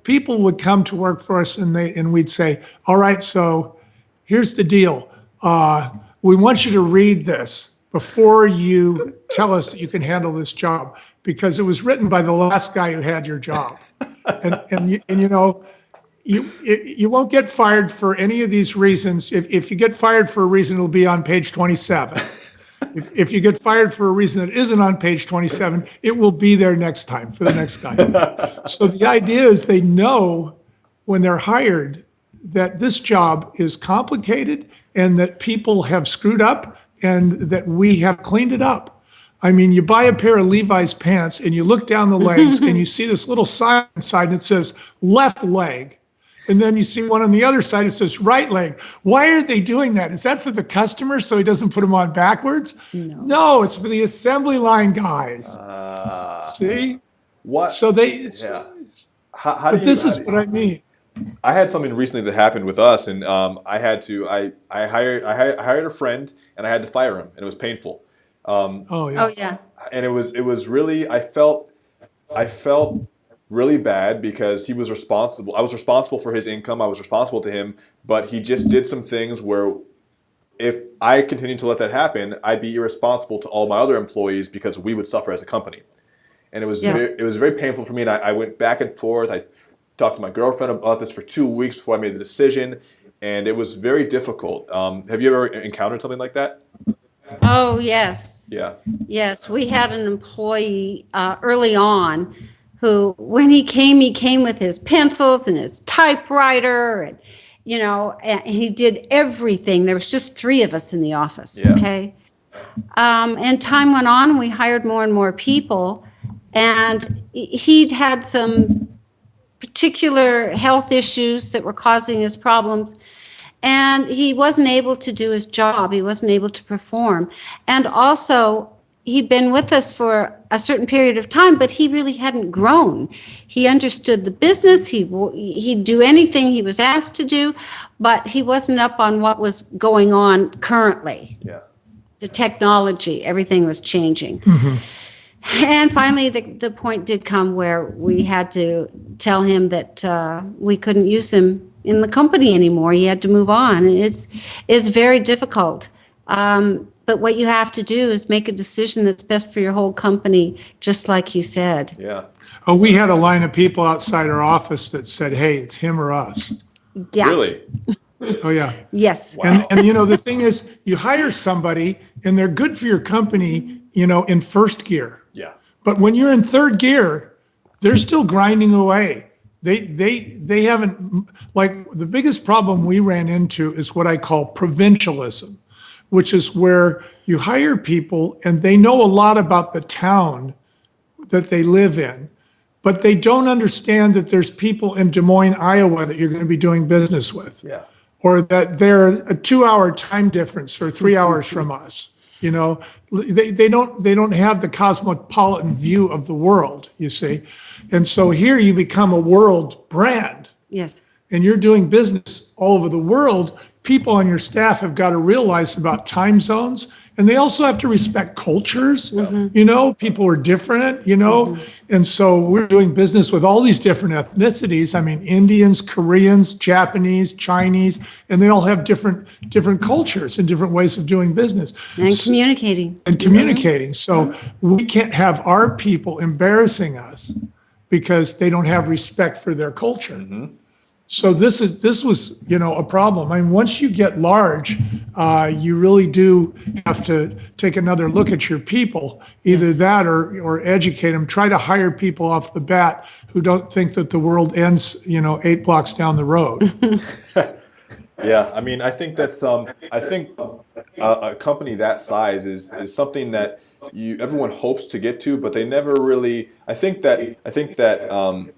people would come to work for us and we'd say, all right, so here's the deal. We want you to read this before you tell us that you can handle this job because it was written by the last guy who had your job. You won't get fired for any of these reasons. If you get fired for a reason, it'll be on page 27. If you get fired for a reason that isn't on page 27, it will be there next time for the next guy. So the idea is they know when they're hired that this job is complicated and that people have screwed up and that we have cleaned it up. I mean, you buy a pair of Levi's pants and you look down the legs and you see this little sign inside that says left leg. And then you see one on the other side, it says right leg. Why are they doing that? Is that for the customer so he doesn't put them on backwards? No, it's for the assembly line guys. See? What? So Yeah. How do but you? this is what I mean. I had something recently that happened with us, and I hired a friend, and I had to fire him, and it was painful. Oh, yeah. Oh, yeah. And it was really, I felt really bad because he was responsible. I was responsible for his income. I was responsible to him, but he just did some things where if I continued to let that happen, I'd be irresponsible to all my other employees because we would suffer as a company. And it was very painful for me. And I went back and forth. I talked to my girlfriend about this for 2 weeks before I made the decision, and it was very difficult. Have you ever encountered something like that? Oh, yes. Yeah. Yes, we had an employee early on who, when he came with his pencils and his typewriter, and he did everything. There was just 3 of us in the office. Yeah. Okay. And time went on, we hired more and more people, and he'd had some particular health issues that were causing his problems, and he wasn't able to do his job. He wasn't able to perform. And also, he'd been with us for a certain period of time, but he really hadn't grown. He understood the business. He'd do anything he was asked to do, but he wasn't up on what was going on currently. Yeah. The technology, everything was changing. And finally, the point did come where we had to tell him that we couldn't use him in the company anymore. He had to move on. And it's very difficult. But what you have to do is make a decision that's best for your whole company, just like you said. Yeah. Oh, we had a line of people outside our office that said, hey, it's him or us. Yeah. Really? Oh, yeah. Yes. Wow. And the thing is, you hire somebody and they're good for your company, in first gear. Yeah. But when you're in third gear, they're still grinding away. They haven't, like, the biggest problem we ran into is what I call provincialism, which is where you hire people and they know a lot about the town that they live in, but they don't understand that there's people in Des Moines, Iowa that you're going to be doing business with. Yeah. Or that they're a 2-hour time difference or 3 hours from us. They don't have the cosmopolitan view of the world, you see. And so here you become a world brand Yes. and you're doing business all over the world. People on your staff have got to realize about time zones, and they also have to respect cultures. People are different, and so we're doing business with all these different ethnicities. I mean, Indians, Koreans, Japanese, Chinese, and they all have different cultures and different ways of doing business. And communicating. So we can't have our people embarrassing us because they don't have respect for their culture. So this was, a problem. I mean, once you get large, you really do have to take another look at your people, either that or educate them. Try to hire people off the bat who don't think that the world ends, 8 blocks down the road. Yeah, I mean, I think that's I think a company that size is something that everyone hopes to get to, but they never really. I think that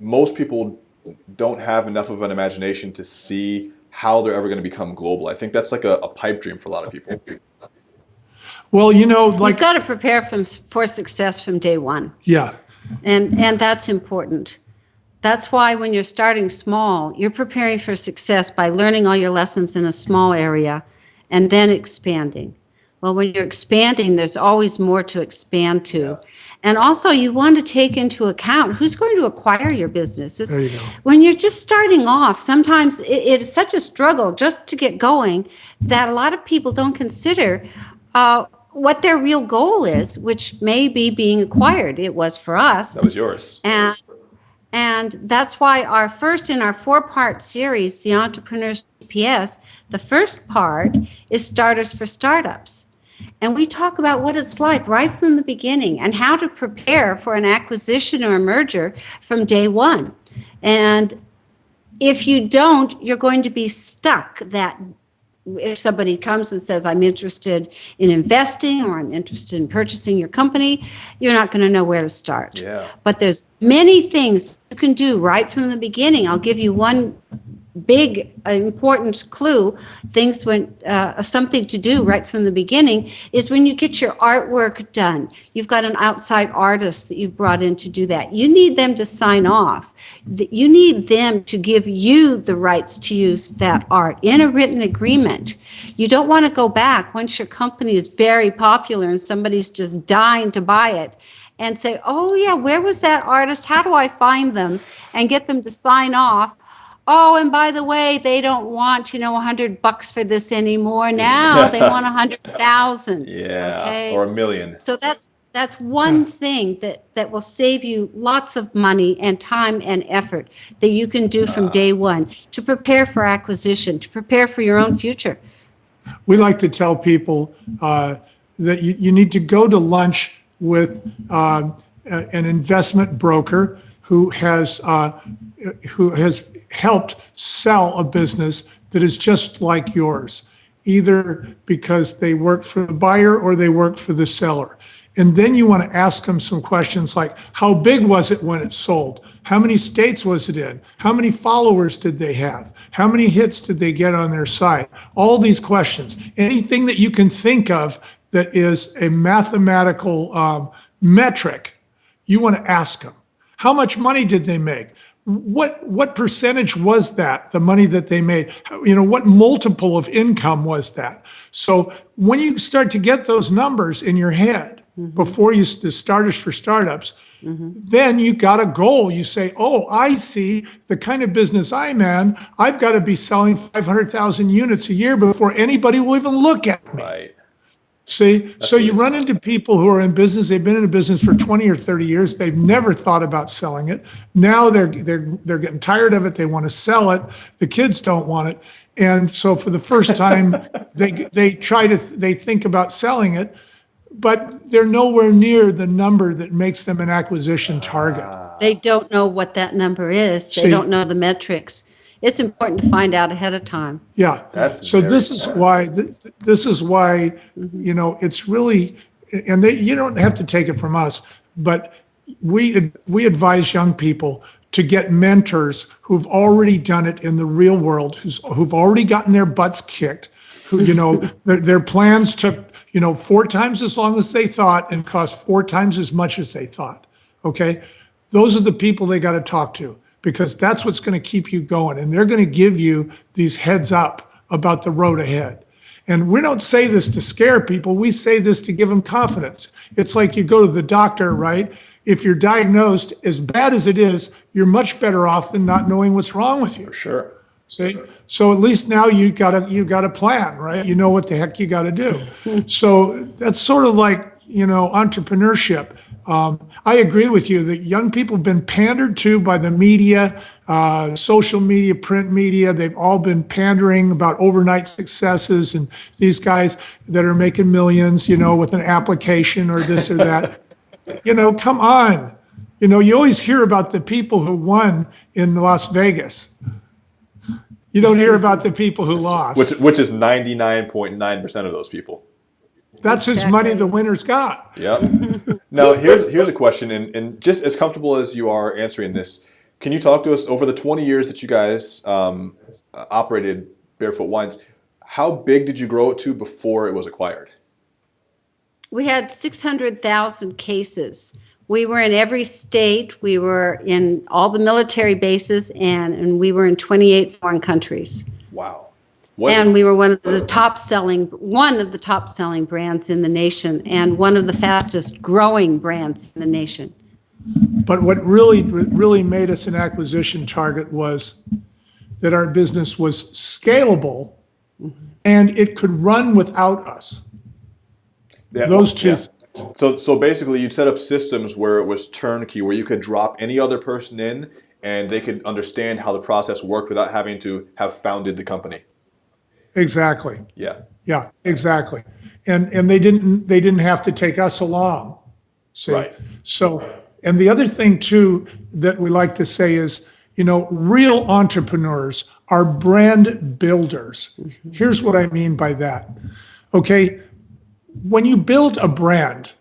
most people don't have enough of an imagination to see how they're ever going to become global. I think that's like a pipe dream for a lot of people. Well, You've got to prepare for success from day one. Yeah. And that's important. That's why when you're starting small, you're preparing for success by learning all your lessons in a small area and then expanding. Well, when you're expanding, there's always more to expand to. Yeah. And also, you want to take into account who's going to acquire your business. There you go. When you're just starting off, sometimes it is such a struggle just to get going that a lot of people don't consider what their real goal is, which may be being acquired. It was for us. That was yours. And that's why our 4-part series, The Entrepreneur's GPS, the first part is Starters for Startups. And we talk about what it's like right from the beginning and how to prepare for an acquisition or a merger from day one. And if you don't, you're going to be stuck that if somebody comes and says, I'm interested in investing or I'm interested in purchasing your company, you're not going to know where to start. Yeah. But there's many things you can do right from the beginning. I'll give you one big important clue. Something to do right from the beginning is when you get your artwork done. You've got an outside artist that you've brought in to do that. You need them to sign off. You need them to give you the rights to use that art in a written agreement. You don't want to go back once your company is very popular and somebody's just dying to buy it and say, oh yeah, where was that artist? How do I find them? And get them to sign off. Oh, and by the way, they don't want, $100 for this anymore. Now they want 100,000. Yeah, okay? or $1 million. So that's one thing that will save you lots of money and time and effort that you can do from day one to prepare for acquisition, to prepare for your own future. We like to tell people that you need to go to lunch with an investment broker who has helped sell a business that is just like yours, either because they work for the buyer or they work for the seller. And then you want to ask them some questions like, how big was it when it sold? How many states was it in? How many followers did they have? How many hits did they get on their site? All these questions. Anything that you can think of that is a mathematical metric, you want to ask them. How much money did they make? What percentage was that, the money that they made? What multiple of income was that? So when you start to get those numbers in your head, before you, the starters for startups, then you got a goal. You say, oh, I see the kind of business I'm in. I've got to be selling 500,000 units a year before anybody will even look at me. Right. See, so you run into people who are in business. They've been in a business for 20 or 30 years. They've never thought about selling it. Now they're getting tired of it. They want to sell it. The kids don't want it. And so for the first time, they think about selling it, but they're nowhere near the number that makes them an acquisition target. They don't know what that number is. They don't know the metrics. It's important to find out ahead of time. Yeah. So this is why it's really, and you don't have to take it from us, but we advise young people to get mentors who've already done it in the real world, who've already gotten their butts kicked, who their plans took 4 times as long as they thought and cost 4 times as much as they thought. Okay, those are the people they got to talk to, because that's what's going to keep you going, and they're going to give you these heads up about the road ahead. And we don't say this to scare people. We say this to give them confidence. It's like you go to the doctor, right? If you're diagnosed as bad as it is, you're much better off than not knowing what's wrong with you. For sure. See? So at least now you got a plan, right? You know what the heck you got to do. So that's sort of like, entrepreneurship. I agree with you that young people have been pandered to by the media, social media, print media. They've all been pandering about overnight successes and these guys that are making millions, with an application or this or that. Come on. You always hear about the people who won in Las Vegas. You don't hear about the people who lost. Which is 99.9% of those people. That's whose money the winners got. Yep. Now, here's a question, and just as comfortable as you are answering this, can you talk to us over the 20 years that you guys operated Barefoot Wines? How big did you grow it to before it was acquired? We had 600,000 cases. We were in every state. We were in all the military bases, and we were in 28 foreign countries. Wow. And we were one of the top selling brands in the nation, and one of the fastest growing brands in the nation. But what really made us an acquisition target was that our business was scalable and it could run without us. Yeah, Those two. Yeah. So basically you'd set up systems where it was turnkey, where you could drop any other person in and they could understand how the process worked without having to have founded the company. Exactly. Yeah. Yeah, exactly. And they didn't have to take us along. See? Right. So, and the other thing too that we like to say is, real entrepreneurs are brand builders. Here's what I mean by that. Okay, when you build a brand,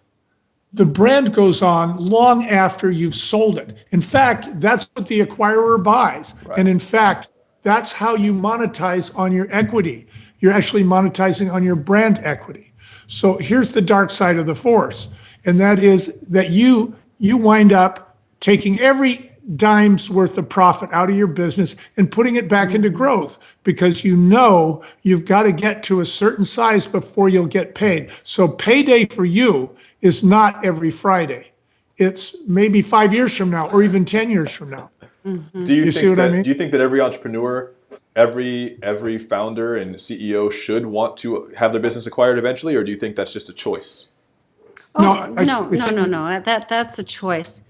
the brand goes on long after you've sold it. In fact, that's what the acquirer buys. Right. And in fact, that's how you monetize on your equity. You're actually monetizing on your brand equity. So here's the dark side of the force. And that is that you wind up taking every dime's worth of profit out of your business and putting it back into growth, because you've got to get to a certain size before you'll get paid. So payday for you is not every Friday. It's maybe 5 years from now or even 10 years from now. Do you see what I mean? Do you think that every entrepreneur, every founder and CEO should want to have their business acquired eventually, or do you think that's just a choice? No. That's a choice.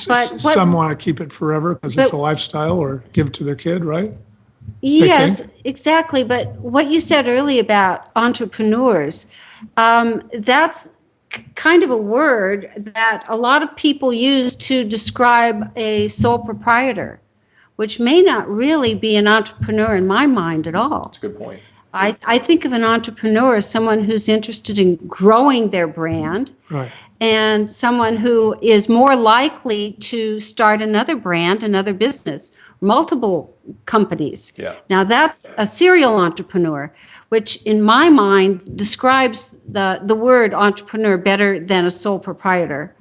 But some want to keep it forever because it's a lifestyle, or give it to their kid, right? Yes, exactly. But what you said earlier about entrepreneurs, that's kind of a word that a lot of people use to describe a sole proprietor. which may not really be an entrepreneur in my mind at all. That's a good point. I think of an entrepreneur as someone who's interested in growing their brand, Right. and someone who is more likely to start another brand, another business, multiple companies. Yeah. Now that's a serial entrepreneur, which in my mind describes the word entrepreneur better than a sole proprietor.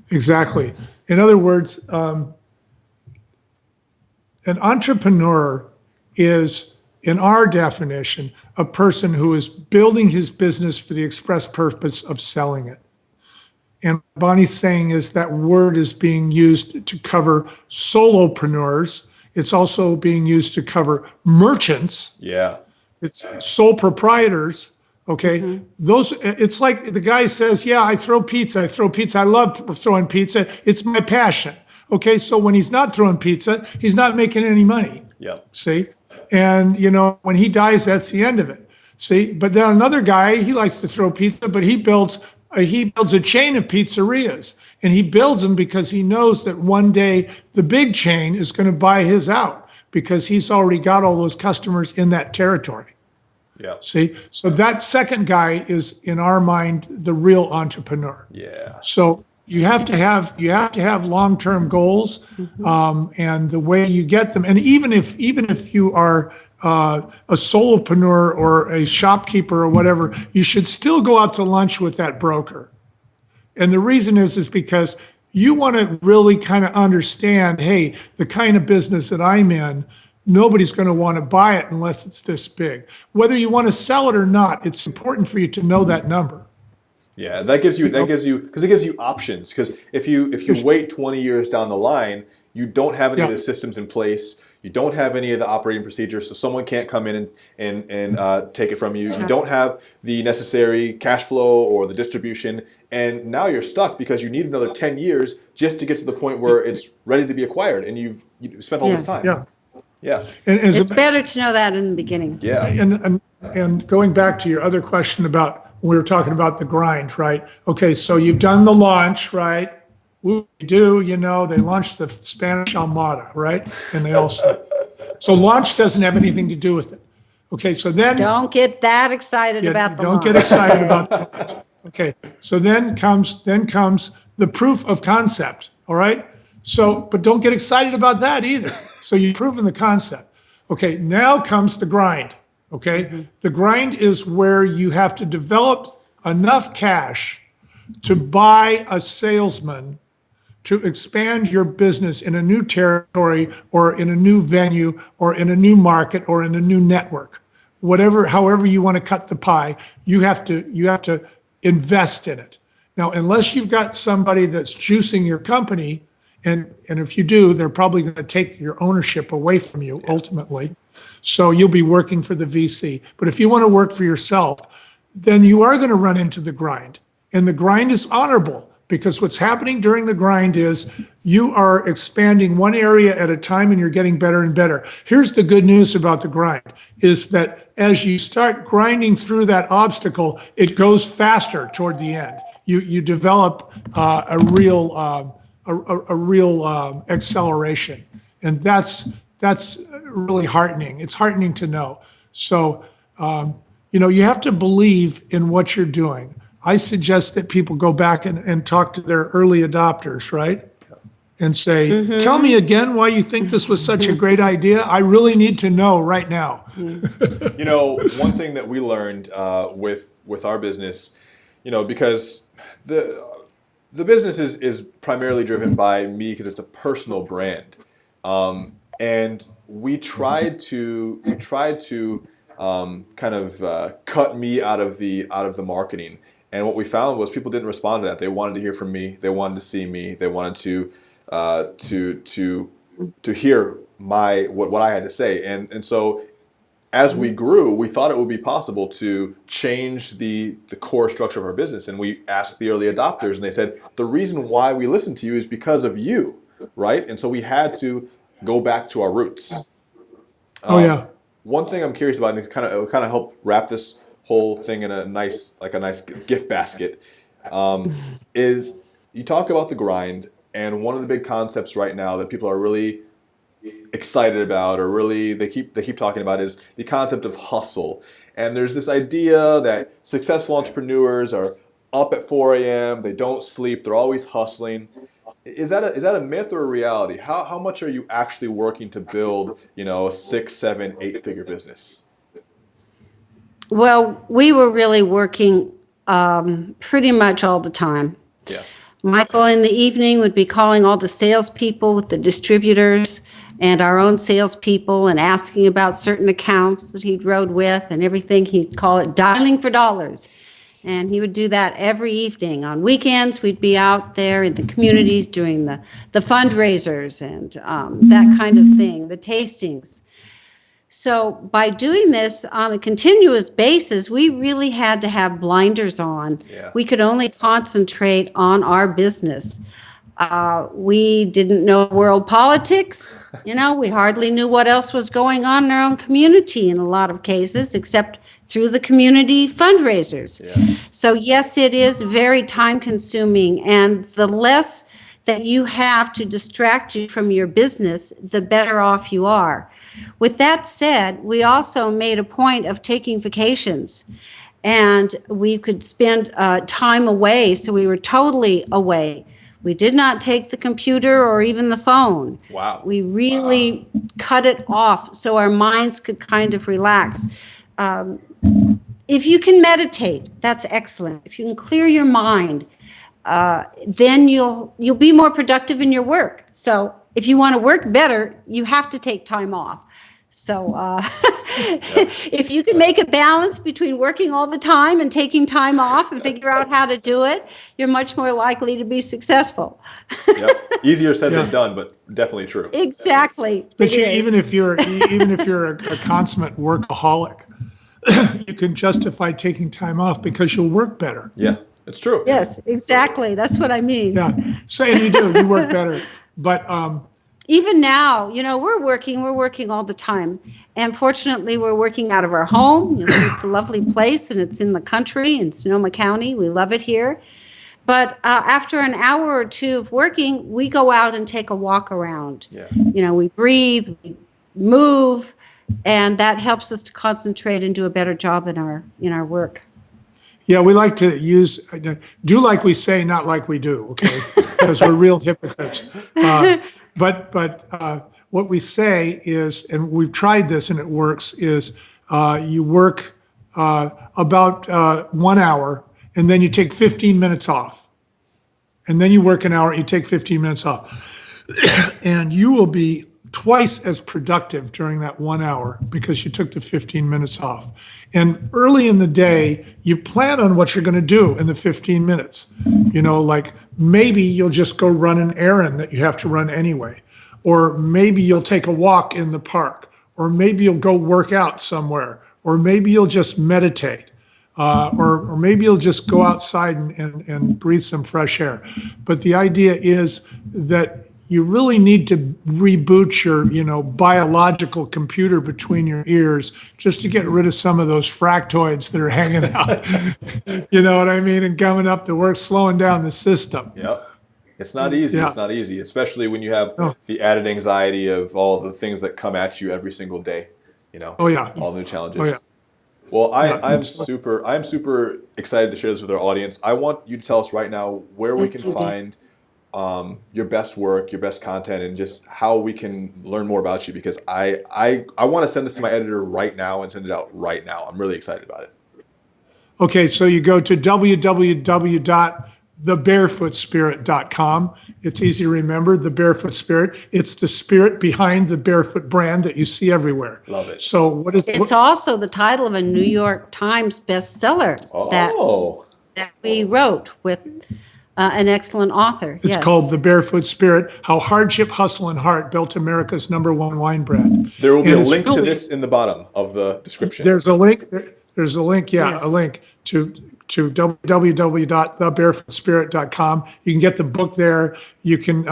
Exactly. In other words, an entrepreneur is, in our definition, a person who is building his business for the express purpose of selling it. And Bonnie's saying is that word is being used to cover solopreneurs. It's also being used to cover merchants. Yeah. It's sole proprietors. Okay. Those, it's like the guy says, yeah, I throw pizza. I love throwing pizza. It's my passion. Okay. So when he's not throwing pizza, he's not making any money. Yeah. See? And, when he dies, that's the end of it. See? But then another guy, he likes to throw pizza, but he builds a chain of pizzerias, and he builds them because he knows that one day the big chain is going to buy his out because he's already got all those customers in that territory. Yeah. See? So that second guy is, in our mind, the real entrepreneur. Yeah. So you have to have long-term goals, and the way you get them. And even if you are a solopreneur or a shopkeeper or whatever, you should still go out to lunch with that broker. And the reason is because you want to really kind of understand, hey, the kind of business that I'm in, nobody's going to want to buy it unless it's this big. Whether you want to sell it or not, it's important for you to know that number. Yeah, because it gives you options. Because if you wait 20 years down the line, you don't have any of the systems in place. You don't have any of the operating procedures, so someone can't come in and take it from you. You don't have the necessary cash flow or the distribution, and now you're stuck because you need another 10 years just to get to the point where it's ready to be acquired, and you've spent all this time. Yeah. Yeah. And It's better to know that in the beginning. Yeah. And going back to your other question about, we were talking about the grind, right? Okay, so you've done the launch, right? We do, they launched the Spanish Armada, right? And they all said. So launch doesn't have anything to do with it. Okay, so then. Don't get that excited about the Don't get launch. excited about the launch. Okay, so then comes the proof of concept, all right? So, but don't get excited about that either. So you've proven the concept. Okay, now comes the grind, okay? The grind is where you have to develop enough cash to buy a salesman to expand your business in a new territory or in a new venue or in a new market or in a new network. However you want to cut the pie, you have to invest in it. Now, unless you've got somebody that's juicing your company, and if you do, they're probably going to take your ownership away from you ultimately. So you'll be working for the VC. But if you want to work for yourself, then you are going to run into the grind. And the grind is honorable, because what's happening during the grind is you are expanding one area at a time and you're getting better and better. Here's the good news about the grind is that as you start grinding through that obstacle, it goes faster toward the end. You develop a real acceleration, and that's really heartening. It's heartening to know. So you have to believe in what you're doing. I suggest that people go back and talk to their early adopters, right? And say, tell me again why you think this was such a great idea. I really need to know right now. One thing that we learned with our business, because the business is primarily driven by me because it's a personal brand, and we tried to kind of cut me out of the marketing. And what we found was people didn't respond to that. They wanted to hear from me. They wanted to see me. They wanted to hear what I had to say. And so as we grew, we thought it would be possible to change the core structure of our business. And we asked the early adopters, and they said, the reason why we listen to you is because of you, right? And so we had to go back to our roots. One thing I'm curious about, and it kind of help wrap this whole thing in a nice gift basket, is you talk about the grind, and one of the big concepts right now that people are really excited about, or really they keep talking about, is the concept of hustle. And there's this idea that successful entrepreneurs are up at 4 a.m. They don't sleep. They're always hustling. Is that a myth or a reality? How much are you actually working to build, a 6, 7, 8-figure business? Well, we were really working pretty much all the time. Yeah. Michael in the evening would be calling all the salespeople with the distributors and our own salespeople and asking about certain accounts that he'd rode with and everything. He'd call it dialing for dollars. And he would do that every evening. On weekends, we'd be out there in the communities doing the fundraisers and that kind of thing, the tastings. So by doing this on a continuous basis, we really had to have blinders on. Yeah. We could only concentrate on our business. We didn't know world politics. We hardly knew what else was going on in our own community in a lot of cases, except through the community fundraisers. Yeah. So yes, it is very time consuming, and the less that you have to distract you from your business, the better off you are. With that said, we also made a point of taking vacations, and we could spend time away, so we were totally away. We did not take the computer or even the phone. Wow. We really cut it off so our minds could kind of relax. If you can meditate, that's excellent. If you can clear your mind, then you'll be more productive in your work. So if you want to work better, you have to take time off. So if you can make a balance between working all the time and taking time off and figure out how to do it, you're much more likely to be successful. Yep. Easier said than done, but definitely true. Exactly. But even if you're a consummate workaholic, you can justify taking time off because you'll work better. Yeah, it's true. Yes, exactly. That's what I mean. Yeah. So, and you work better. But even now, we're working all the time. And fortunately, we're working out of our home. It's a lovely place, and it's in the country in Sonoma County. We love it here. But after an hour or two of working, we go out and take a walk around. Yeah. We breathe, we move, and that helps us to concentrate and do a better job in our work. yeah, we like to do like we say, not like we do, okay? Because we're real hypocrites. But what we say is, and we've tried this and it works, is you work about 1 hour and then you take 15 minutes off. And then you work an hour, you take 15 minutes off. And you will be twice as productive during that 1 hour because you took the 15 minutes off. And early in the day, you plan on what you're going to do in the 15 minutes. Like maybe you'll just go run an errand that you have to run anyway. Or maybe you'll take a walk in the park. Or maybe you'll go work out somewhere. Or maybe you'll just meditate. Or maybe you'll just go outside and breathe some fresh air. But the idea is that you really need to reboot your, biological computer between your ears just to get rid of some of those fractoids that are hanging out. You know what I mean? And coming up to work, slowing down the system. Yep. It's not easy. Yeah. It's not easy, especially when you have the added anxiety of all the things that come at you every single day. Oh yeah. All new challenges. Oh yeah. Well, I'm super excited to share this with our audience. I want you to tell us right now where we can find your best work, your best content, and just how we can learn more about you, because I want to send this to my editor right now and send it out right now. I'm really excited about it. Okay, so you go to www.thebarefootspirit.com. It's easy to remember, The Barefoot Spirit. It's the spirit behind the Barefoot brand that you see everywhere. Love it. So It's also the title of a New York Times bestseller that we wrote with an excellent author. It's called The Barefoot Spirit, How Hardship, Hustle, and Heart Built America's #1 wine brand. There will be a link to this in the bottom of the description. There's a link, Yes. a link to www.thebarefootspirit.com. You can get the book there. You can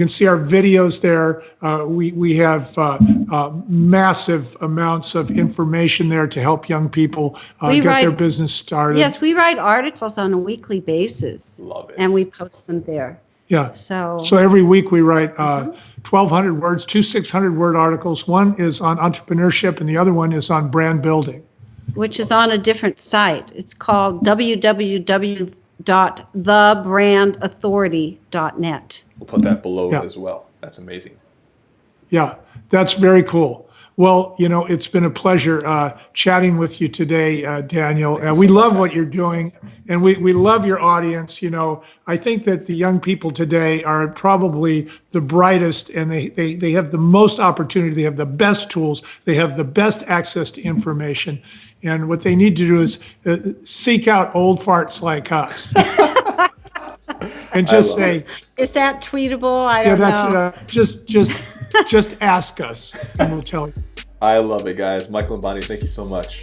see our videos there. We have massive amounts of information there to help young people get their business started. Yes, we write articles on a weekly basis. Love it. And we post them there. Yeah. So So every week we write 1,200 words, two 600-word articles. One is on entrepreneurship and the other one is on brand building. which is on a different site. It's called www.thebrandauthority.net. We'll put that below Yeah. as well. That's amazing. Yeah, that's very cool. Well, it's been a pleasure chatting with you today, Daniel. We love what you're doing, and we love your audience. I think that the young people today are probably the brightest, and they have the most opportunity. They have the best tools. They have the best access to information. And what they need to do is seek out old farts like us. And just say, Is that tweetable? I yeah, don't that's know. just ask us, and we'll tell you. I love it, guys. Michael and Bonnie, thank you so much.